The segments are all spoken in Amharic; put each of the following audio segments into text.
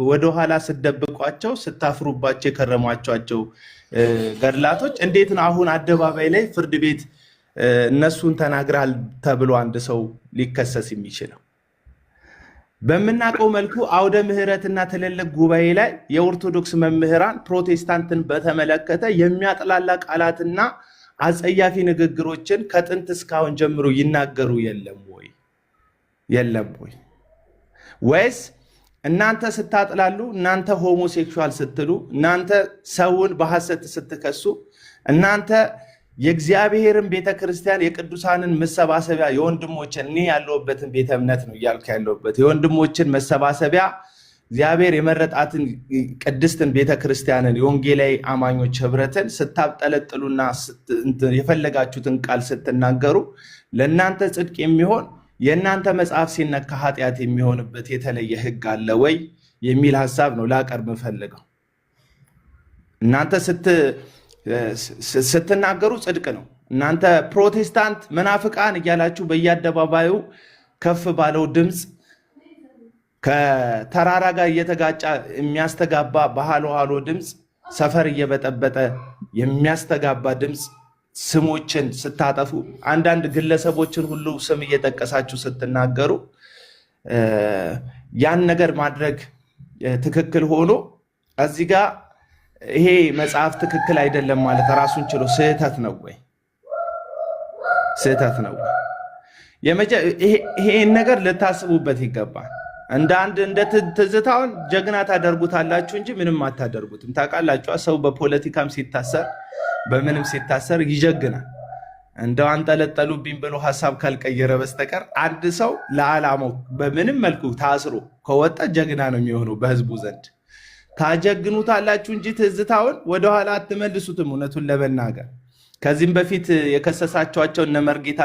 ወደ ኋላ ስደብቋቸው ስታፍሩባቸው የከረሟቸው ገድላቶች እንዴት ነው አሁን አደባባይ ላይ ፍርድ ቤት እነሱን ተናግራል ተብሎ አንድ ሰው ሊከሰስ የሚችለው? በመናቀው መልኩ አውደ ምህረትና ትልልቅ ጉባኤ ላይ የኦርቶዶክስ መምህራን ፕሮቴስታንትን በተመለከተ የሚያጥላላ ቃላትና አጸያፊ ንግግሮችን ከጥንት እስካሁን ጀምሮ ይናገሩ የለም ወይ? የለም ወይ? ወይስ እናንተ ስታጥላሉ፣ እናንተ ሆሞሴክሹዋል ስትሉ፣ እናንተ ሰውን በሐሰት ስትከሱ፣ እናንተ የእግዚአብሔርን ቤተክርስቲያን የቅዱሳንን መሰባሰቢያ የወንድሞችን እኔ ያለሁበትን ቤተ እምነት ነው እያልኩ ያለሁበት የወንድሞችን መሰባሰቢያ እግዚአብሔር የመረጣትን ቅድስትን ቤተክርስቲያንን የወንጌላዊ አማኞች ህብረትን ስታብጠለጥሉና የፈለጋችሁትን ቃል ስትናገሩ ለእናንተ ጽድቅ የሚሆን የእናንተ መጽሐፍ ሲነካ ኃጢአት የሚሆንበት የተለየ ህግ አለ ወይ የሚል ሐሳብ ነው ላቀርብ የምፈልገው። እናንተ ስትናገሩ ጽድቅ ነው። እናንተ ፕሮቴስታንት መናፍቃን እያላችሁ በየአደባባዩ ከፍ ባለው ድምፅ ከተራራ ጋር እየተጋጫ የሚያስተጋባ በሃሎ ድምፅ ሰፈር እየበጠበጠ የሚያስተጋባ ድምፅ ስሞችን ስታጠፉ አንዳንድ ግለሰቦችን ሁሉ ስም እየጠቀሳችሁ ስትናገሩ ያን ነገር ማድረግ ትክክል ሆኖ እዚህ ጋር ይሄ መጽሐፍ ትክክል አይደለም ማለት ራሱን ችሎ ስህተት ነው ወይ? ስህተት ነው ወይ? ይሄን ነገር ልታስቡበት ይገባል። እንደ ትዝታውን ጀግና ታደርጉታላችሁ እንጂ ምንም አታደርጉትም። ታውቃላችሁ ሰው በፖለቲካም ሲታሰር በምንም ሲታሰር ይጀግናል። እንደው አንጠለጠሉብኝ ብሎ ሐሳብ ካልቀየረ በስተቀር አንድ ሰው ለዓላማው በምንም መልኩ ታስሮ ከወጣ ጀግና ነው የሚሆነው በህዝቡ ዘንድ። ታጀግኑታላችሁ እንጂ ትዝታውን ወደኋላ አትመልሱትም። እውነቱን ለመናገር ከዚህም በፊት የከሰሳቸዋቸው እነ መርጌታ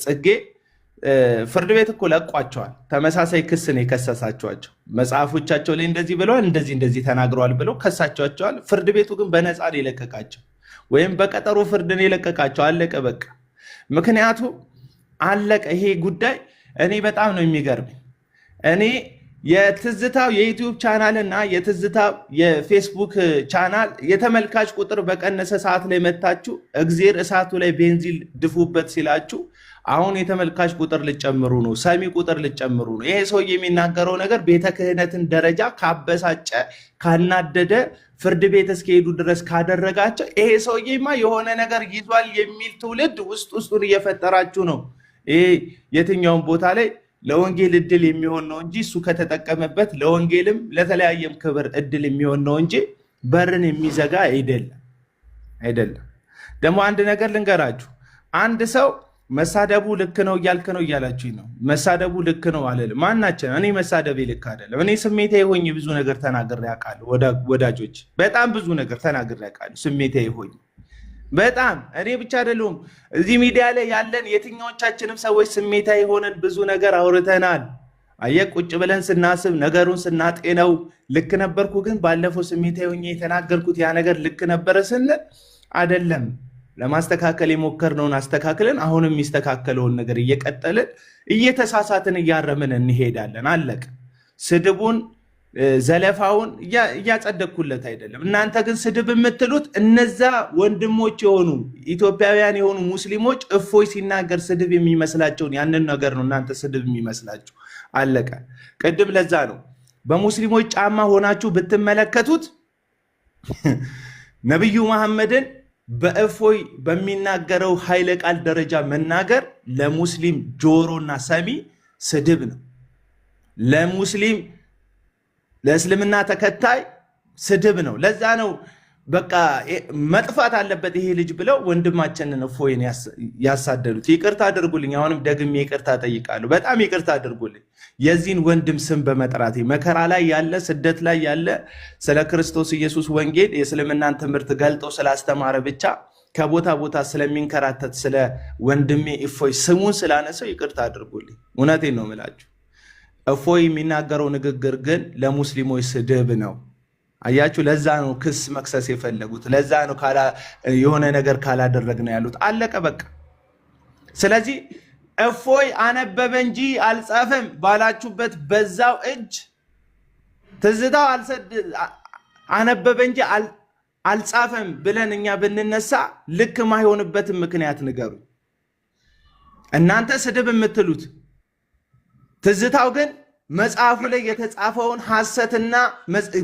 ጽጌ ፍርድ ቤት እኮ ለቋቸዋል። ተመሳሳይ ክስ ነው የከሰሳቸዋቸው። መጽሐፎቻቸው ላይ እንደዚህ ብለዋል፣ እንደዚህ ተናግረዋል ብለው ከሳቸዋል። ፍርድ ቤቱ ግን በነፃ ነው የለቀቃቸው፣ ወይም በቀጠሮ ፍርድ ነው የለቀቃቸው። አለቀ በቃ። ምክንያቱም አለቀ ይሄ ጉዳይ። እኔ በጣም ነው የሚገርመኝ። እኔ የትዝታው የዩቲዩብ ቻናል እና የትዝታው የፌስቡክ ቻናል የተመልካች ቁጥር በቀነሰ ሰዓት ላይ መታችሁ እግዜር እሳቱ ላይ ቤንዚን ድፉበት ሲላችሁ አሁን የተመልካች ቁጥር ልጨምሩ ነው፣ ሰሚ ቁጥር ልጨምሩ ነው። ይሄ ሰው የሚናገረው ነገር ቤተ ክህነትን ደረጃ ካበሳጨ ካናደደ ፍርድ ቤት እስከሄዱ ድረስ ካደረጋቸው ይሄ ሰውዬማ የሆነ ነገር ይዟል የሚል ትውልድ ውስጡን እየፈጠራችሁ ነው። ይሄ የትኛውም ቦታ ላይ ለወንጌል እድል የሚሆን ነው እንጂ እሱ ከተጠቀመበት ለወንጌልም ለተለያየም ክብር እድል የሚሆን ነው እንጂ በርን የሚዘጋ አይደለም። ደግሞ አንድ ነገር ልንገራችሁ። አንድ ሰው መሳደቡ ልክ ነው እያልክ ነው እያላችሁ ነው። መሳደቡ ልክ ነው አለልም። ማናችን? እኔ መሳደቤ ልክ አይደለም። እኔ ስሜታዊ ሆኜ ብዙ ነገር ተናግሬ አውቃለሁ። ወዳጆች በጣም ብዙ ነገር ተናግሬ አውቃለሁ። ስሜታዊ ሆኜ በጣም እኔ ብቻ አይደለሁም። እዚህ ሚዲያ ላይ ያለን የትኛዎቻችንም ሰዎች ስሜታዊ ሆነን ብዙ ነገር አውርተናል። አየህ ቁጭ ብለን ስናስብ ነገሩን ስናጤነው ልክ ነበርኩ፣ ግን ባለፈው ስሜታዊ ሆኜ የተናገርኩት ያ ነገር ልክ ነበረ ስንል አይደለም። ለማስተካከል የሞከርነውን አስተካክለን አሁንም የሚስተካከለውን ነገር እየቀጠልን እየተሳሳትን እያረምን እንሄዳለን። አለቀ። ስድቡን ዘለፋውን እያጸደቅኩለት አይደለም። እናንተ ግን ስድብ የምትሉት እነዛ ወንድሞች የሆኑ ኢትዮጵያውያን የሆኑ ሙስሊሞች እፎይ ሲናገር ስድብ የሚመስላቸውን ያንን ነገር ነው እናንተ ስድብ የሚመስላችሁ። አለቀ። ቅድም ለዛ ነው በሙስሊሞች ጫማ ሆናችሁ ብትመለከቱት ነብዩ መሐመድን በእፎይ በሚናገረው ኃይለ ቃል ደረጃ መናገር ለሙስሊም ጆሮና ሰሚ ስድብ ነው። ለሙስሊም ለእስልምና ተከታይ ስድብ ነው። ለዛ ነው በቃ መጥፋት አለበት ይሄ ልጅ ብለው ወንድማችንን እፎይን ያሳደዱት። ይቅርታ አድርጉልኝ። አሁንም ደግሜ ይቅርታ ጠይቃለሁ። በጣም ይቅርታ አድርጉልኝ። የዚህን ወንድም ስም በመጥራቴ መከራ ላይ ያለ ስደት ላይ ያለ ስለ ክርስቶስ ኢየሱስ ወንጌል የእስልምናን ትምህርት ገልጦ ስላስተማረ ብቻ ከቦታ ቦታ ስለሚንከራተት ስለ ወንድሜ እፎይ ስሙን ስላነሰው ይቅርታ አድርጉልኝ። እውነቴን ነው የምላችሁ። እፎይ የሚናገረው ንግግር ግን ለሙስሊሞች ስድብ ነው። አያችሁ፣ ለዛ ነው ክስ መክሰስ የፈለጉት። ለዛ ነው የሆነ ነገር ካላደረግን ያሉት። አለቀ በቃ። ስለዚህ እፎይ አነበበ እንጂ አልጻፈም ባላችሁበት በዛው እጅ ትዝታው አነበበ እንጂ አልጻፈም ብለን እኛ ብንነሳ ልክ ማይሆንበትን ምክንያት ንገሩ። እናንተ ስድብ የምትሉት ትዝታው ግን መጽሐፉ ላይ የተጻፈውን ሐሰትና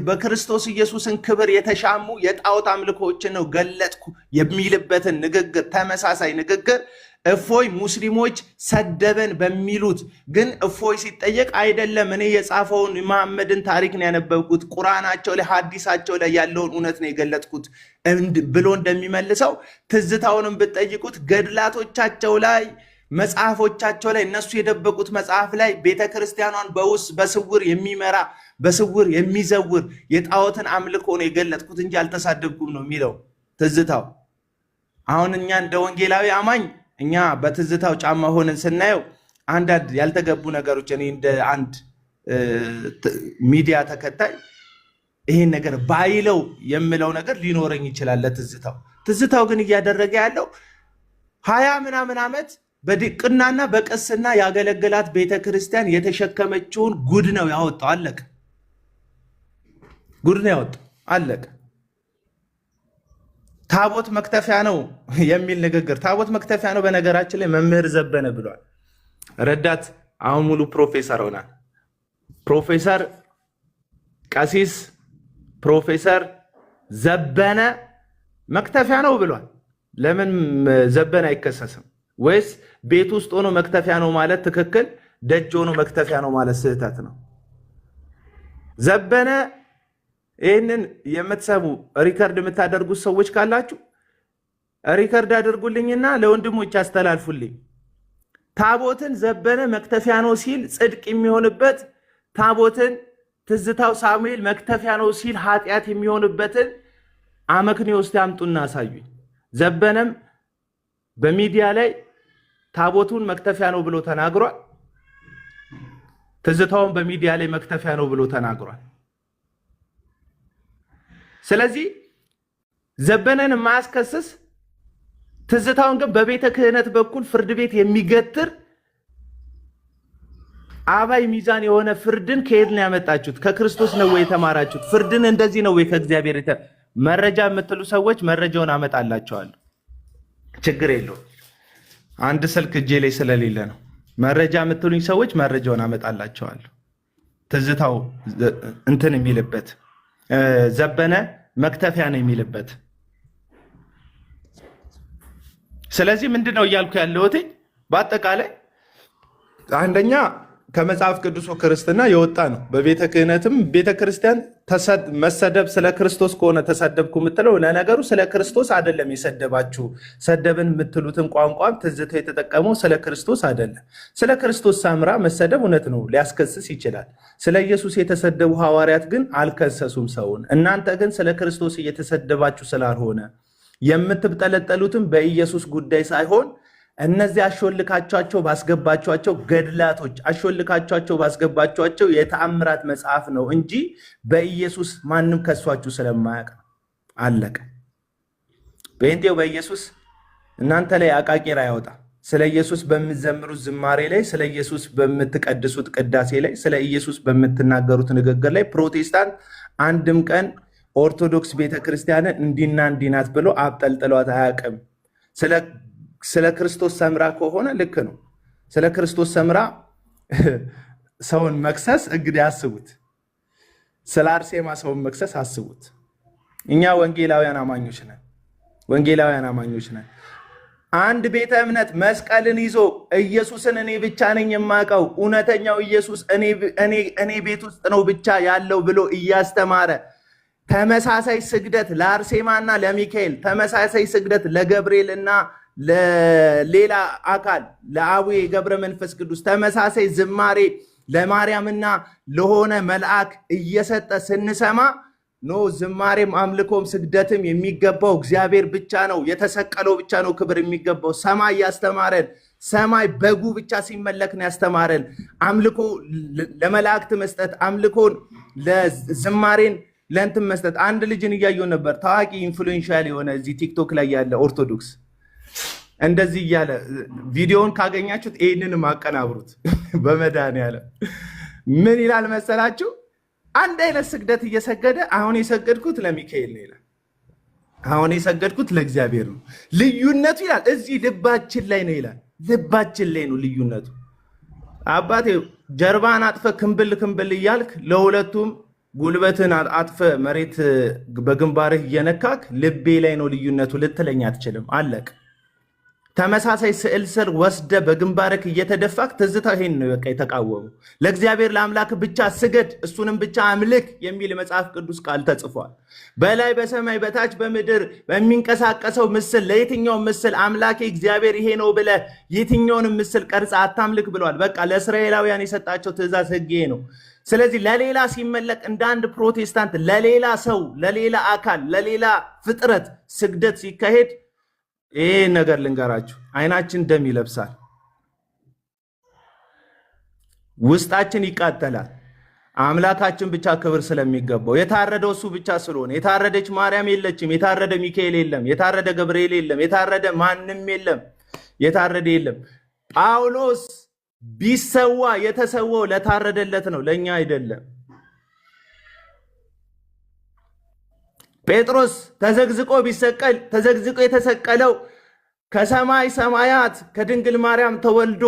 በክርስቶስ ኢየሱስን ክብር የተሻሙ የጣዖት አምልኮችን ነው ገለጥኩ የሚልበትን ንግግር፣ ተመሳሳይ ንግግር እፎይ ሙስሊሞች ሰደበን በሚሉት ግን እፎይ ሲጠየቅ አይደለም እኔ የጻፈውን መሐመድን ታሪክ ነው ያነበብኩት፣ ቁርአናቸው ላይ ሐዲሳቸው ላይ ያለውን እውነት ነው የገለጥኩት ብሎ እንደሚመልሰው ትዝታውንም ብትጠይቁት ገድላቶቻቸው ላይ መጽሐፎቻቸው ላይ እነሱ የደበቁት መጽሐፍ ላይ ቤተክርስቲያኗን በስውር የሚመራ በስውር የሚዘውር የጣዖትን አምልኮ ነው የገለጥኩት እንጂ አልተሳደብኩም ነው የሚለው ትዝታው። አሁን እኛ እንደ ወንጌላዊ አማኝ እኛ በትዝታው ጫማ ሆነን ስናየው አንዳንድ ያልተገቡ ነገሮች እኔ እንደ አንድ ሚዲያ ተከታይ ይሄን ነገር ባይለው የምለው ነገር ሊኖረኝ ይችላል ለትዝታው። ትዝታው ግን እያደረገ ያለው 20 ምናምን ዓመት በድቅናና በቅስና ያገለገላት ቤተክርስቲያን የተሸከመችውን ጉድ ነው ያወጣው። አለቀ። ጉድ ነው ያወጣው። አለቀ። ታቦት መክተፊያ ነው የሚል ንግግር። ታቦት መክተፊያ ነው በነገራችን ላይ መምህር ዘበነ ብሏል። ረዳት አሁን ሙሉ ፕሮፌሰር ሆናል። ፕሮፌሰር ቀሲስ ፕሮፌሰር ዘበነ መክተፊያ ነው ብሏል። ለምን ዘበነ አይከሰስም? ወይስ ቤት ውስጥ ሆኖ መክተፊያ ነው ማለት ትክክል፣ ደጅ ሆኖ መክተፊያ ነው ማለት ስህተት ነው? ዘበነ ይህንን የምትሰሙ ሪከርድ የምታደርጉት ሰዎች ካላችሁ ሪከርድ አድርጉልኝና ለወንድሞች አስተላልፉልኝ። ታቦትን ዘበነ መክተፊያ ነው ሲል ጽድቅ የሚሆንበት፣ ታቦትን ትዝታው ሳሙኤል መክተፊያ ነው ሲል ኃጢአት የሚሆንበትን አመክንዮ ውስጥ ያምጡና አሳዩኝ። ዘበነም በሚዲያ ላይ ታቦቱን መክተፊያ ነው ብሎ ተናግሯል። ትዝታውን በሚዲያ ላይ መክተፊያ ነው ብሎ ተናግሯል። ስለዚህ ዘበነን የማያስከስስ ትዝታውን ግን በቤተ ክህነት በኩል ፍርድ ቤት የሚገትር አባይ ሚዛን የሆነ ፍርድን ከየት ነው ያመጣችሁት? ከክርስቶስ ነው ወይ የተማራችሁት? ፍርድን እንደዚህ ነው ወይ ከእግዚአብሔር መረጃ የምትሉ ሰዎች መረጃውን አመጣላቸዋለሁ። ችግር የለውም። አንድ ስልክ እጄ ላይ ስለሌለ ነው። መረጃ የምትሉኝ ሰዎች መረጃውን አመጣላቸዋለሁ። ትዝታው እንትን የሚልበት ዘበነ መክተፊያ ነው የሚልበት። ስለዚህ ምንድነው እያልኩ ያለሁት? በአጠቃላይ አንደኛ ከመጽሐፍ ቅዱስ ክርስትና የወጣ ነው። በቤተ ክህነትም ቤተ ክርስቲያን መሰደብ ስለ ክርስቶስ ከሆነ ተሰደብኩ የምትለው ለነገሩ ስለ ክርስቶስ አይደለም የሰደባችሁ። ሰደብን የምትሉትን ቋንቋም ትዝታው የተጠቀመው ስለ ክርስቶስ አይደለም። ስለ ክርስቶስ ሳምራ መሰደብ እውነት ነው ሊያስከስስ ይችላል። ስለ ኢየሱስ የተሰደቡ ሐዋርያት ግን አልከሰሱም ሰውን። እናንተ ግን ስለ ክርስቶስ እየተሰደባችሁ ስላልሆነ የምትጠለጠሉትም በኢየሱስ ጉዳይ ሳይሆን እነዚህ አሾልካቸው ባስገባቸው ገድላቶች አሾልካቸው ባስገባቸው የተአምራት መጽሐፍ ነው እንጂ በኢየሱስ ማንም ከሷችሁ ስለማያውቅ ነው። አለቀ። በእንቴው በኢየሱስ እናንተ ላይ አቃቂር አይወጣ። ስለ ኢየሱስ በምትዘምሩት ዝማሬ ላይ፣ ስለ ኢየሱስ በምትቀድሱት ቅዳሴ ላይ፣ ስለ ኢየሱስ በምትናገሩት ንግግር ላይ ፕሮቴስታንት አንድም ቀን ኦርቶዶክስ ቤተክርስቲያንን እንዲና እንዲናት ብሎ አብጠልጥሏት አያውቅም። ስለ ክርስቶስ ሰምራ ከሆነ ልክ ነው። ስለ ክርስቶስ ሰምራ ሰውን መክሰስ እንግዲህ አስቡት። ስለ አርሴማ ሰውን መክሰስ አስቡት። እኛ ወንጌላውያን አማኞች ነን። ወንጌላውያን አማኞች ነን። አንድ ቤተ እምነት መስቀልን ይዞ ኢየሱስን እኔ ብቻ ነኝ የማውቀው እውነተኛው ኢየሱስ እኔ ቤት ውስጥ ነው ብቻ ያለው ብሎ እያስተማረ ተመሳሳይ ስግደት ለአርሴማና ለሚካኤል፣ ተመሳሳይ ስግደት ለገብርኤልና ለሌላ አካል ለአቡዬ ገብረ መንፈስ ቅዱስ፣ ተመሳሳይ ዝማሬ ለማርያምና ለሆነ መልአክ እየሰጠ ስንሰማ ኖ ዝማሬም አምልኮም ስግደትም የሚገባው እግዚአብሔር ብቻ ነው፣ የተሰቀለው ብቻ ነው ክብር የሚገባው። ሰማይ ያስተማረን፣ ሰማይ በጉ ብቻ ሲመለክ ነው ያስተማረን። አምልኮ ለመላእክት መስጠት፣ አምልኮን ለዝማሬን ለእንትን መስጠት። አንድ ልጅን እያየሁ ነበር፣ ታዋቂ ኢንፍሉዌንሻል የሆነ እዚህ ቲክቶክ ላይ ያለ ኦርቶዶክስ እንደዚህ እያለ ቪዲዮውን ካገኛችሁት ይህንንም አቀናብሩት። በመድኃኒዓለም ምን ይላል መሰላችሁ? አንድ አይነት ስግደት እየሰገደ አሁን የሰገድኩት ለሚካኤል ነው ይላል፣ አሁን የሰገድኩት ለእግዚአብሔር ነው። ልዩነቱ ይላል እዚህ ልባችን ላይ ነው ይላል። ልባችን ላይ ነው ልዩነቱ። አባቴ ጀርባን አጥፈ ክንብል ክንብል እያልክ ለሁለቱም ጉልበትን አጥፈ መሬት በግንባርህ እየነካክ ልቤ ላይ ነው ልዩነቱ ልትለኝ አትችልም። አለቅ ተመሳሳይ ስዕል ስር ወስደ በግንባርክ እየተደፋክ ትዝታ ይሄን ነው በቃ የተቃወሙ። ለእግዚአብሔር ለአምላክ ብቻ ስገድ እሱንም ብቻ አምልክ የሚል መጽሐፍ ቅዱስ ቃል ተጽፏል። በላይ በሰማይ በታች በምድር በሚንቀሳቀሰው ምስል ለየትኛው ምስል አምላኬ እግዚአብሔር ይሄ ነው ብለ የትኛውንም ምስል ቀርጻ አታምልክ ብሏል። በቃ ለእስራኤላውያን የሰጣቸው ትእዛዝ ህግ ይሄ ነው። ስለዚህ ለሌላ ሲመለክ እንደ አንድ ፕሮቴስታንት ለሌላ ሰው ለሌላ አካል ለሌላ ፍጥረት ስግደት ሲካሄድ ይሄ ነገር ልንገራችሁ፣ አይናችን ደም ይለብሳል፣ ውስጣችን ይቃጠላል። አምላካችን ብቻ ክብር ስለሚገባው የታረደው እሱ ብቻ ስለሆነ የታረደች ማርያም የለችም፣ የታረደ ሚካኤል የለም፣ የታረደ ገብርኤል የለም፣ የታረደ ማንም የለም፣ የታረደ የለም። ጳውሎስ ቢሰዋ የተሰዋው ለታረደለት ነው፣ ለኛ አይደለም። ጴጥሮስ ተዘግዝቆ ቢሰቀል ተዘግዝቆ የተሰቀለው ከሰማይ ሰማያት ከድንግል ማርያም ተወልዶ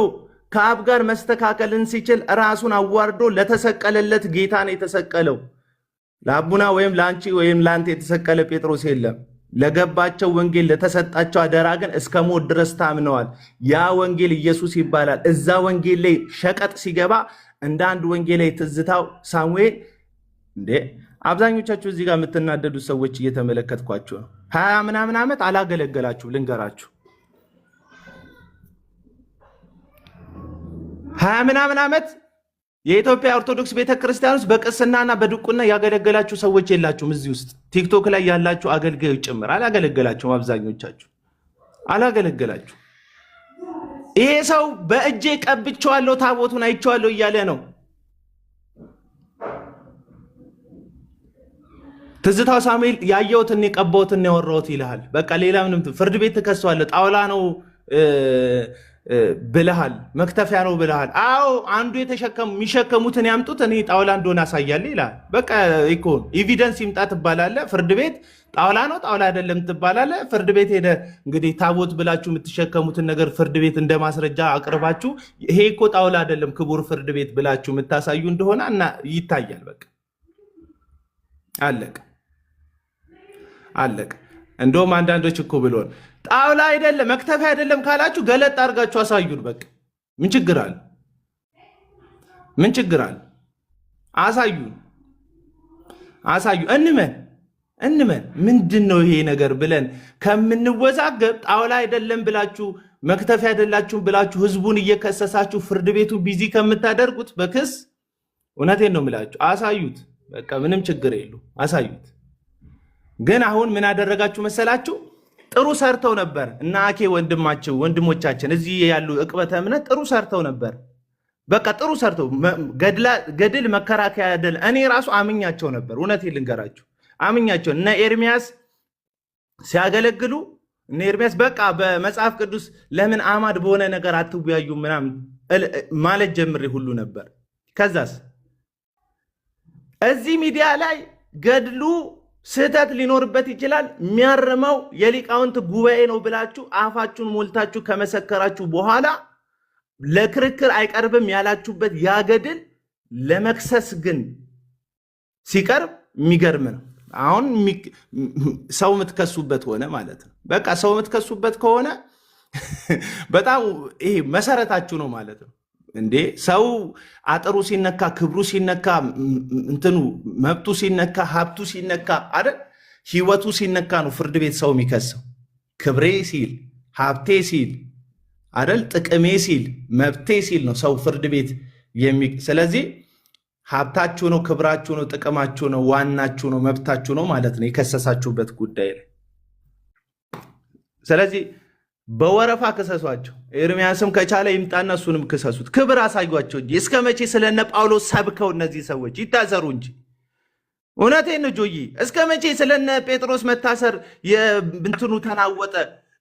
ከአብ ጋር መስተካከልን ሲችል ራሱን አዋርዶ ለተሰቀለለት ጌታ ነው የተሰቀለው። ለአቡና ወይም ለአንቺ ወይም ለአንተ የተሰቀለ ጴጥሮስ የለም። ለገባቸው ወንጌል ለተሰጣቸው አደራ ግን እስከ ሞት ድረስ ታምነዋል። ያ ወንጌል ኢየሱስ ይባላል። እዛ ወንጌል ላይ ሸቀጥ ሲገባ እንደ አንድ ወንጌል ላይ ትዝታው ሳሙኤል እንዴ አብዛኞቻችሁ እዚህ ጋር የምትናደዱ ሰዎች እየተመለከትኳችሁ ነው። 20 ምናምን ዓመት አላገለገላችሁ። ልንገራችሁ 20 ምናምን ዓመት የኢትዮጵያ ኦርቶዶክስ ቤተክርስቲያን ውስጥ በቅስናና በድቁና ያገለገላችሁ ሰዎች የላችሁም። እዚህ ውስጥ ቲክቶክ ላይ ያላችሁ አገልጋዮች ጭምር አላገለገላችሁም። አብዛኞቻችሁ አላገለገላችሁ። ይሄ ሰው በእጄ ቀብቼዋለሁ ታቦቱን አይቼዋለሁ እያለ ነው። ትዝታው ሳሙኤል ያየሁትን የቀባሁትን ያወራሁት ይልሃል። በቃ ሌላ ምንም ፍርድ ቤት ትከሰዋለህ። ጣውላ ነው ብለሃል፣ መክተፊያ ነው ብለሃል። አዎ አንዱ የሚሸከሙትን ያምጡት እኔ ጣውላ እንደሆነ አሳያለሁ ይልሃል። በቃ እኮ ኤቪደንስ ይምጣ ትባላለህ። ፍርድ ቤት ጣውላ ነው ጣውላ አይደለም ትባላለህ። ፍርድ ቤት ሄደ እንግዲህ ታቦት ብላችሁ የምትሸከሙትን ነገር ፍርድ ቤት እንደ ማስረጃ አቅርባችሁ ይሄ እኮ ጣውላ አይደለም ክቡር ፍርድ ቤት ብላችሁ የምታሳዩ እንደሆነ እና ይታያል። በቃ አለቀ አለቀ። እንደውም አንዳንዶች እኮ ብሎን ጣውላ አይደለም መክተፊያ አይደለም ካላችሁ ገለጥ አድርጋችሁ አሳዩን። በቃ ምን ችግር አለ? ምን ችግር አለ? አሳዩን፣ አሳዩ። እንመን ምንድን ነው ይሄ ነገር ብለን ከምንወዛገብ ጣውላ አይደለም ብላችሁ መክተፊያ አይደላችሁም ብላችሁ ህዝቡን እየከሰሳችሁ ፍርድ ቤቱን ቢዚ ከምታደርጉት በክስ እውነቴን ነው የምላችሁ አሳዩት። በቃ ምንም ችግር የለው አሳዩት። ግን አሁን ምን አደረጋችሁ መሰላችሁ? ጥሩ ሰርተው ነበር እና አኬ ወንድሞቻችን እዚህ ያሉ ዕቅበተ እምነት ጥሩ ሰርተው ነበር። በቃ ጥሩ ሰርተው ገድል መከራከያ አይደል። እኔ ራሱ አምኛቸው ነበር። እውነቴን ልንገራችሁ አምኛቸው። እነ ኤርሚያስ ሲያገለግሉ እነ ኤርሚያስ በቃ በመጽሐፍ ቅዱስ ለምን አማድ በሆነ ነገር አትወያዩ ምናምን ማለት ጀምሬ ሁሉ ነበር። ከዛስ እዚህ ሚዲያ ላይ ገድሉ ስህተት ሊኖርበት ይችላል፣ የሚያርመው የሊቃውንት ጉባኤ ነው ብላችሁ አፋችሁን ሞልታችሁ ከመሰከራችሁ በኋላ ለክርክር አይቀርብም ያላችሁበት ያ ገድል ለመክሰስ ግን ሲቀርብ የሚገርም ነው። አሁን ሰው የምትከሱበት ሆነ ማለት ነው። በቃ ሰው የምትከሱበት ከሆነ በጣም ይሄ መሰረታችሁ ነው ማለት ነው። እንዴ ሰው አጥሩ ሲነካ ክብሩ ሲነካ እንትኑ መብቱ ሲነካ ሀብቱ ሲነካ አይደል ህይወቱ ሲነካ ነው ፍርድ ቤት ሰው የሚከሰው። ክብሬ ሲል ሀብቴ ሲል አይደል ጥቅሜ ሲል መብቴ ሲል ነው ሰው ፍርድ ቤት ስለዚህ ሀብታችሁ ነው ክብራችሁ ነው ጥቅማችሁ ነው ዋናችሁ ነው መብታችሁ ነው ማለት ነው የከሰሳችሁበት ጉዳይ ላይ። ስለዚህ በወረፋ ክሰሷቸው። ኤርሚያስም ከቻለ ይምጣና እሱንም ክሰሱት። ክብር አሳዩቸው እንጂ እስከ መቼ ስለነ ጳውሎስ ሰብከው እነዚህ ሰዎች ይታሰሩ እንጂ። እውነቴን ነው ጆዬ፣ እስከ መቼ ስለነ ጴጥሮስ መታሰር የእንትኑ ተናወጠ።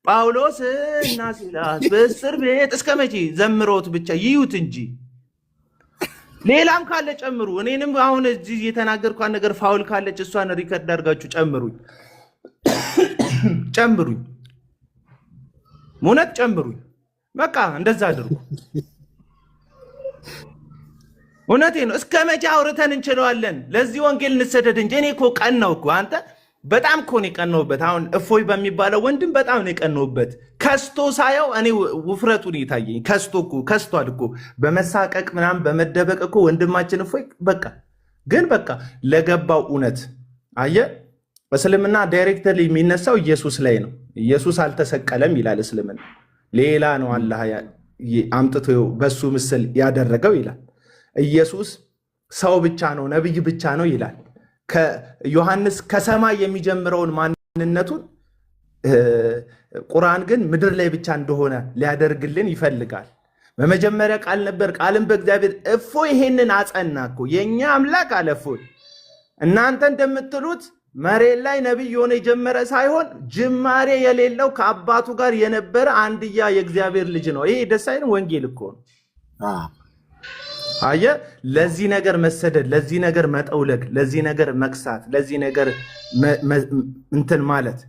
ጳውሎስ እና ሲላስ በእስር ቤት እስከ መቼ ዘምሮት ብቻ ይዩት እንጂ ሌላም ካለ ጨምሩ። እኔንም አሁን እዚህ የተናገርኳት ነገር ፋውል ካለች እሷን ሪከርድ አድርጋችሁ ጨምሩኝ ጨምሩኝ፣ እውነት ጨምሩኝ። በቃ እንደዛ አድርጉ። እውነቴ ነው። እስከ መቼ አውርተን እንችለዋለን? ለዚህ ወንጌል እንሰደድ እንጂ። እኔ እኮ ቀናው እኮ አንተ በጣም እኮ ነው የቀናውበት። አሁን እፎይ በሚባለው ወንድም በጣም ነው የቀናውበት። ከስቶ ሳየው እኔ ውፍረቱን የታየኝ ከስቷል እኮ በመሳቀቅ ምናምን በመደበቅ እኮ ወንድማችን እፎይ በቃ ግን በቃ ለገባው እውነት አየ። እስልምና ዳይሬክተርሊ የሚነሳው ኢየሱስ ላይ ነው። ኢየሱስ አልተሰቀለም ይላል እስልምና። ሌላ ነው አላህ አምጥቶ በሱ ምስል ያደረገው ይላል። ኢየሱስ ሰው ብቻ ነው ነብይ ብቻ ነው ይላል። ከዮሐንስ ከሰማይ የሚጀምረውን ማንነቱን ቁርአን ግን ምድር ላይ ብቻ እንደሆነ ሊያደርግልን ይፈልጋል። በመጀመሪያ ቃል ነበር፣ ቃልም በእግዚአብሔር። እፎይ ይሄንን አጸና እኮ የኛ አምላክ አለ እፎይ። እናንተ እንደምትሉት መሬት ላይ ነብይ ሆነ የጀመረ ሳይሆን ጅማሬ የሌለው ከአባቱ ጋር የነበረ አንድያ የእግዚአብሔር ልጅ ነው። ይሄ ደስ አይልም? ወንጌል እኮ ነው። አየ ለዚህ ነገር መሰደድ፣ ለዚህ ነገር መጠውለግ፣ ለዚህ ነገር መክሳት፣ ለዚህ ነገር እንትን ማለት።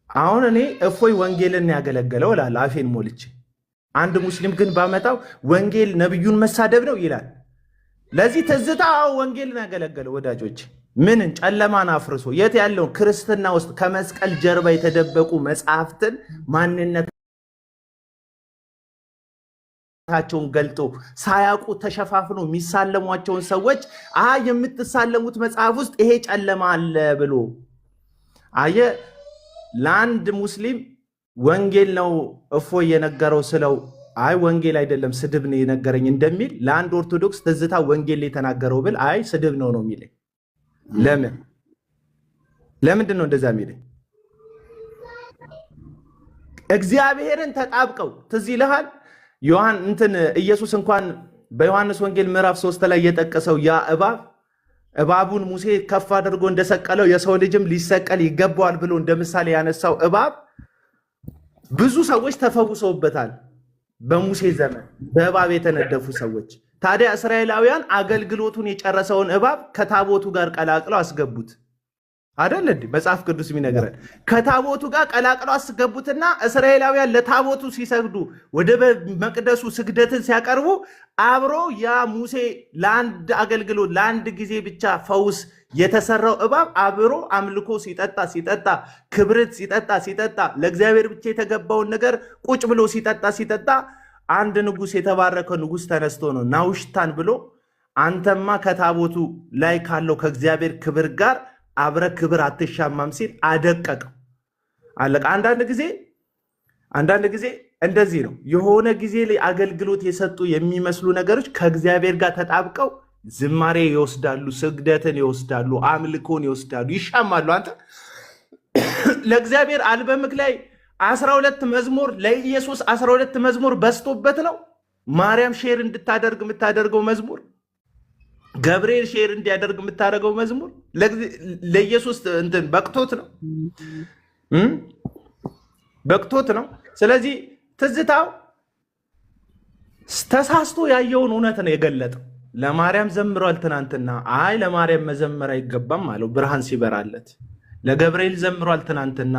አሁን እኔ እፎይ ወንጌልን ያገለገለው እላለሁ አፌን ሞልቼ። አንድ ሙስሊም ግን ባመጣው ወንጌል ነብዩን መሳደብ ነው ይላል። ለዚህ ትዝታ ወንጌልን ያገለገለው ወዳጆች ምንን ጨለማን አፍርሶ የት ያለው ክርስትና ውስጥ ከመስቀል ጀርባ የተደበቁ መጽሐፍትን ማንነታቸውን ገልጦ ሳያውቁ ተሸፋፍኖ የሚሳለሟቸውን ሰዎች የምትሳለሙት መጽሐፍ ውስጥ ይሄ ጨለማ አለ ብሎ አየ። ለአንድ ሙስሊም ወንጌል ነው እፎይ የነገረው ስለው ወንጌል አይደለም ስድብ ነው የነገረኝ እንደሚል፣ ለአንድ ኦርቶዶክስ ትዝታ ወንጌል የተናገረው ብል ስድብ ነው የሚለኝ። ለምንድን ነው እንደዛ የሚለኝ? እግዚአብሔርን ተጣብቀው ትዝ ይልሃል ኢየሱስ እንኳን በዮሐንስ ወንጌል ምዕራፍ 3 ላይ የጠቀሰው ያ እባቡን ሙሴ ከፍ አድርጎ እንደሰቀለው የሰው ልጅም ሊሰቀል ይገባዋል ብሎ እንደ ምሳሌ ያነሳው እባብ ብዙ ሰዎች ተፈውሰውበታል። በሙሴ ዘመን በእባብ የተነደፉ ሰዎች። ታዲያ እስራኤላውያን አገልግሎቱን የጨረሰውን እባብ ከታቦቱ ጋር ቀላቅለው አስገቡት አይደል እንዴ? መጽሐፍ ቅዱስ የሚነግረን ከታቦቱ ጋር ቀላቅለው አስገቡትና እስራኤላውያን ለታቦቱ ሲሰግዱ ወደ መቅደሱ ስግደትን ሲያቀርቡ አብሮ ያ ሙሴ ለአንድ አገልግሎት ለአንድ ጊዜ ብቻ ፈውስ የተሰራው እባብ አብሮ አምልኮ ሲጠጣ ክብርት ሲጠጣ ለእግዚአብሔር ብቻ የተገባውን ነገር ቁጭ ብሎ ሲጠጣ አንድ ንጉስ የተባረከ ንጉስ ተነስቶ ነው ናውሽታን ብሎ አንተማ ከታቦቱ ላይ ካለው ከእግዚአብሔር ክብር ጋር አብረ ክብር አትሻማም ሲል አደቀቀው። አለቃ። አንዳንድ ጊዜ እንደዚህ ነው። የሆነ ጊዜ ላይ አገልግሎት የሰጡ የሚመስሉ ነገሮች ከእግዚአብሔር ጋር ተጣብቀው ዝማሬ ይወስዳሉ፣ ስግደትን ይወስዳሉ፣ አምልኮን ይወስዳሉ፣ ይሻማሉ። አንተ ለእግዚአብሔር አልበምክ ላይ 12 መዝሙር ለኢየሱስ 12 መዝሙር በስቶበት ነው። ማርያም ሼር እንድታደርግ የምታደርገው መዝሙር፣ ገብርኤል ሼር እንዲያደርግ የምታደርገው መዝሙር ለኢየሱስ እንትን በቅቶት ነው። ስለዚህ ትዝታው ተሳስቶ ያየውን እውነት ነው የገለጠው። ለማርያም ዘምሯል ትናንትና። ለማርያም መዘመር አይገባም አለው ብርሃን ሲበራለት። ለገብርኤል ዘምሯል ትናንትና።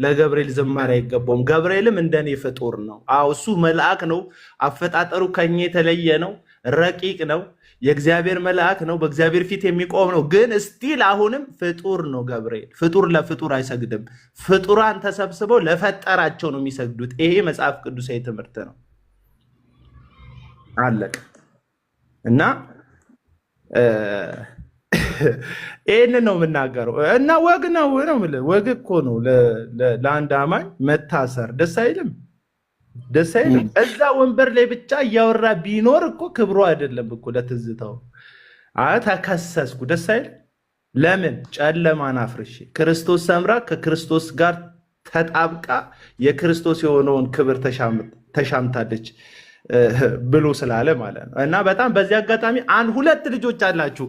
ለገብርኤል ዝማሬ አይገባውም፣ ገብርኤልም እንደኔ ፍጡር ነው። እሱ መልአክ ነው፣ አፈጣጠሩ ከኛ የተለየ ነው፣ ረቂቅ ነው፣ የእግዚአብሔር መልአክ ነው፣ በእግዚአብሔር ፊት የሚቆም ነው። ግን ስቲል አሁንም ፍጡር ነው ገብርኤል። ፍጡር ለፍጡር አይሰግድም። ፍጡራን ተሰብስበው ለፈጠራቸው ነው የሚሰግዱት። ይሄ መጽሐፍ ቅዱሳዊ ትምህርት ነው። አለቀ። እና ይህንን ነው የምናገረው። እና ወግ ነው ወግ እኮ ነው ለአንድ አማኝ መታሰር። ደስ አይልም? እዛ ወንበር ላይ ብቻ እያወራ ቢኖር እኮ ክብሩ አይደለም እኮ ለትዝታው። ተከሰስኩ። ደስ አይል? ለምን? ጨለማን አፍርሼ ክርስቶስ ሰምራ ከክርስቶስ ጋር ተጣብቃ የክርስቶስ የሆነውን ክብር ተሻምታለች ብሎ ስላለ ማለት ነው። እና በጣም በዚህ አጋጣሚ ሁለት ልጆች አላችሁ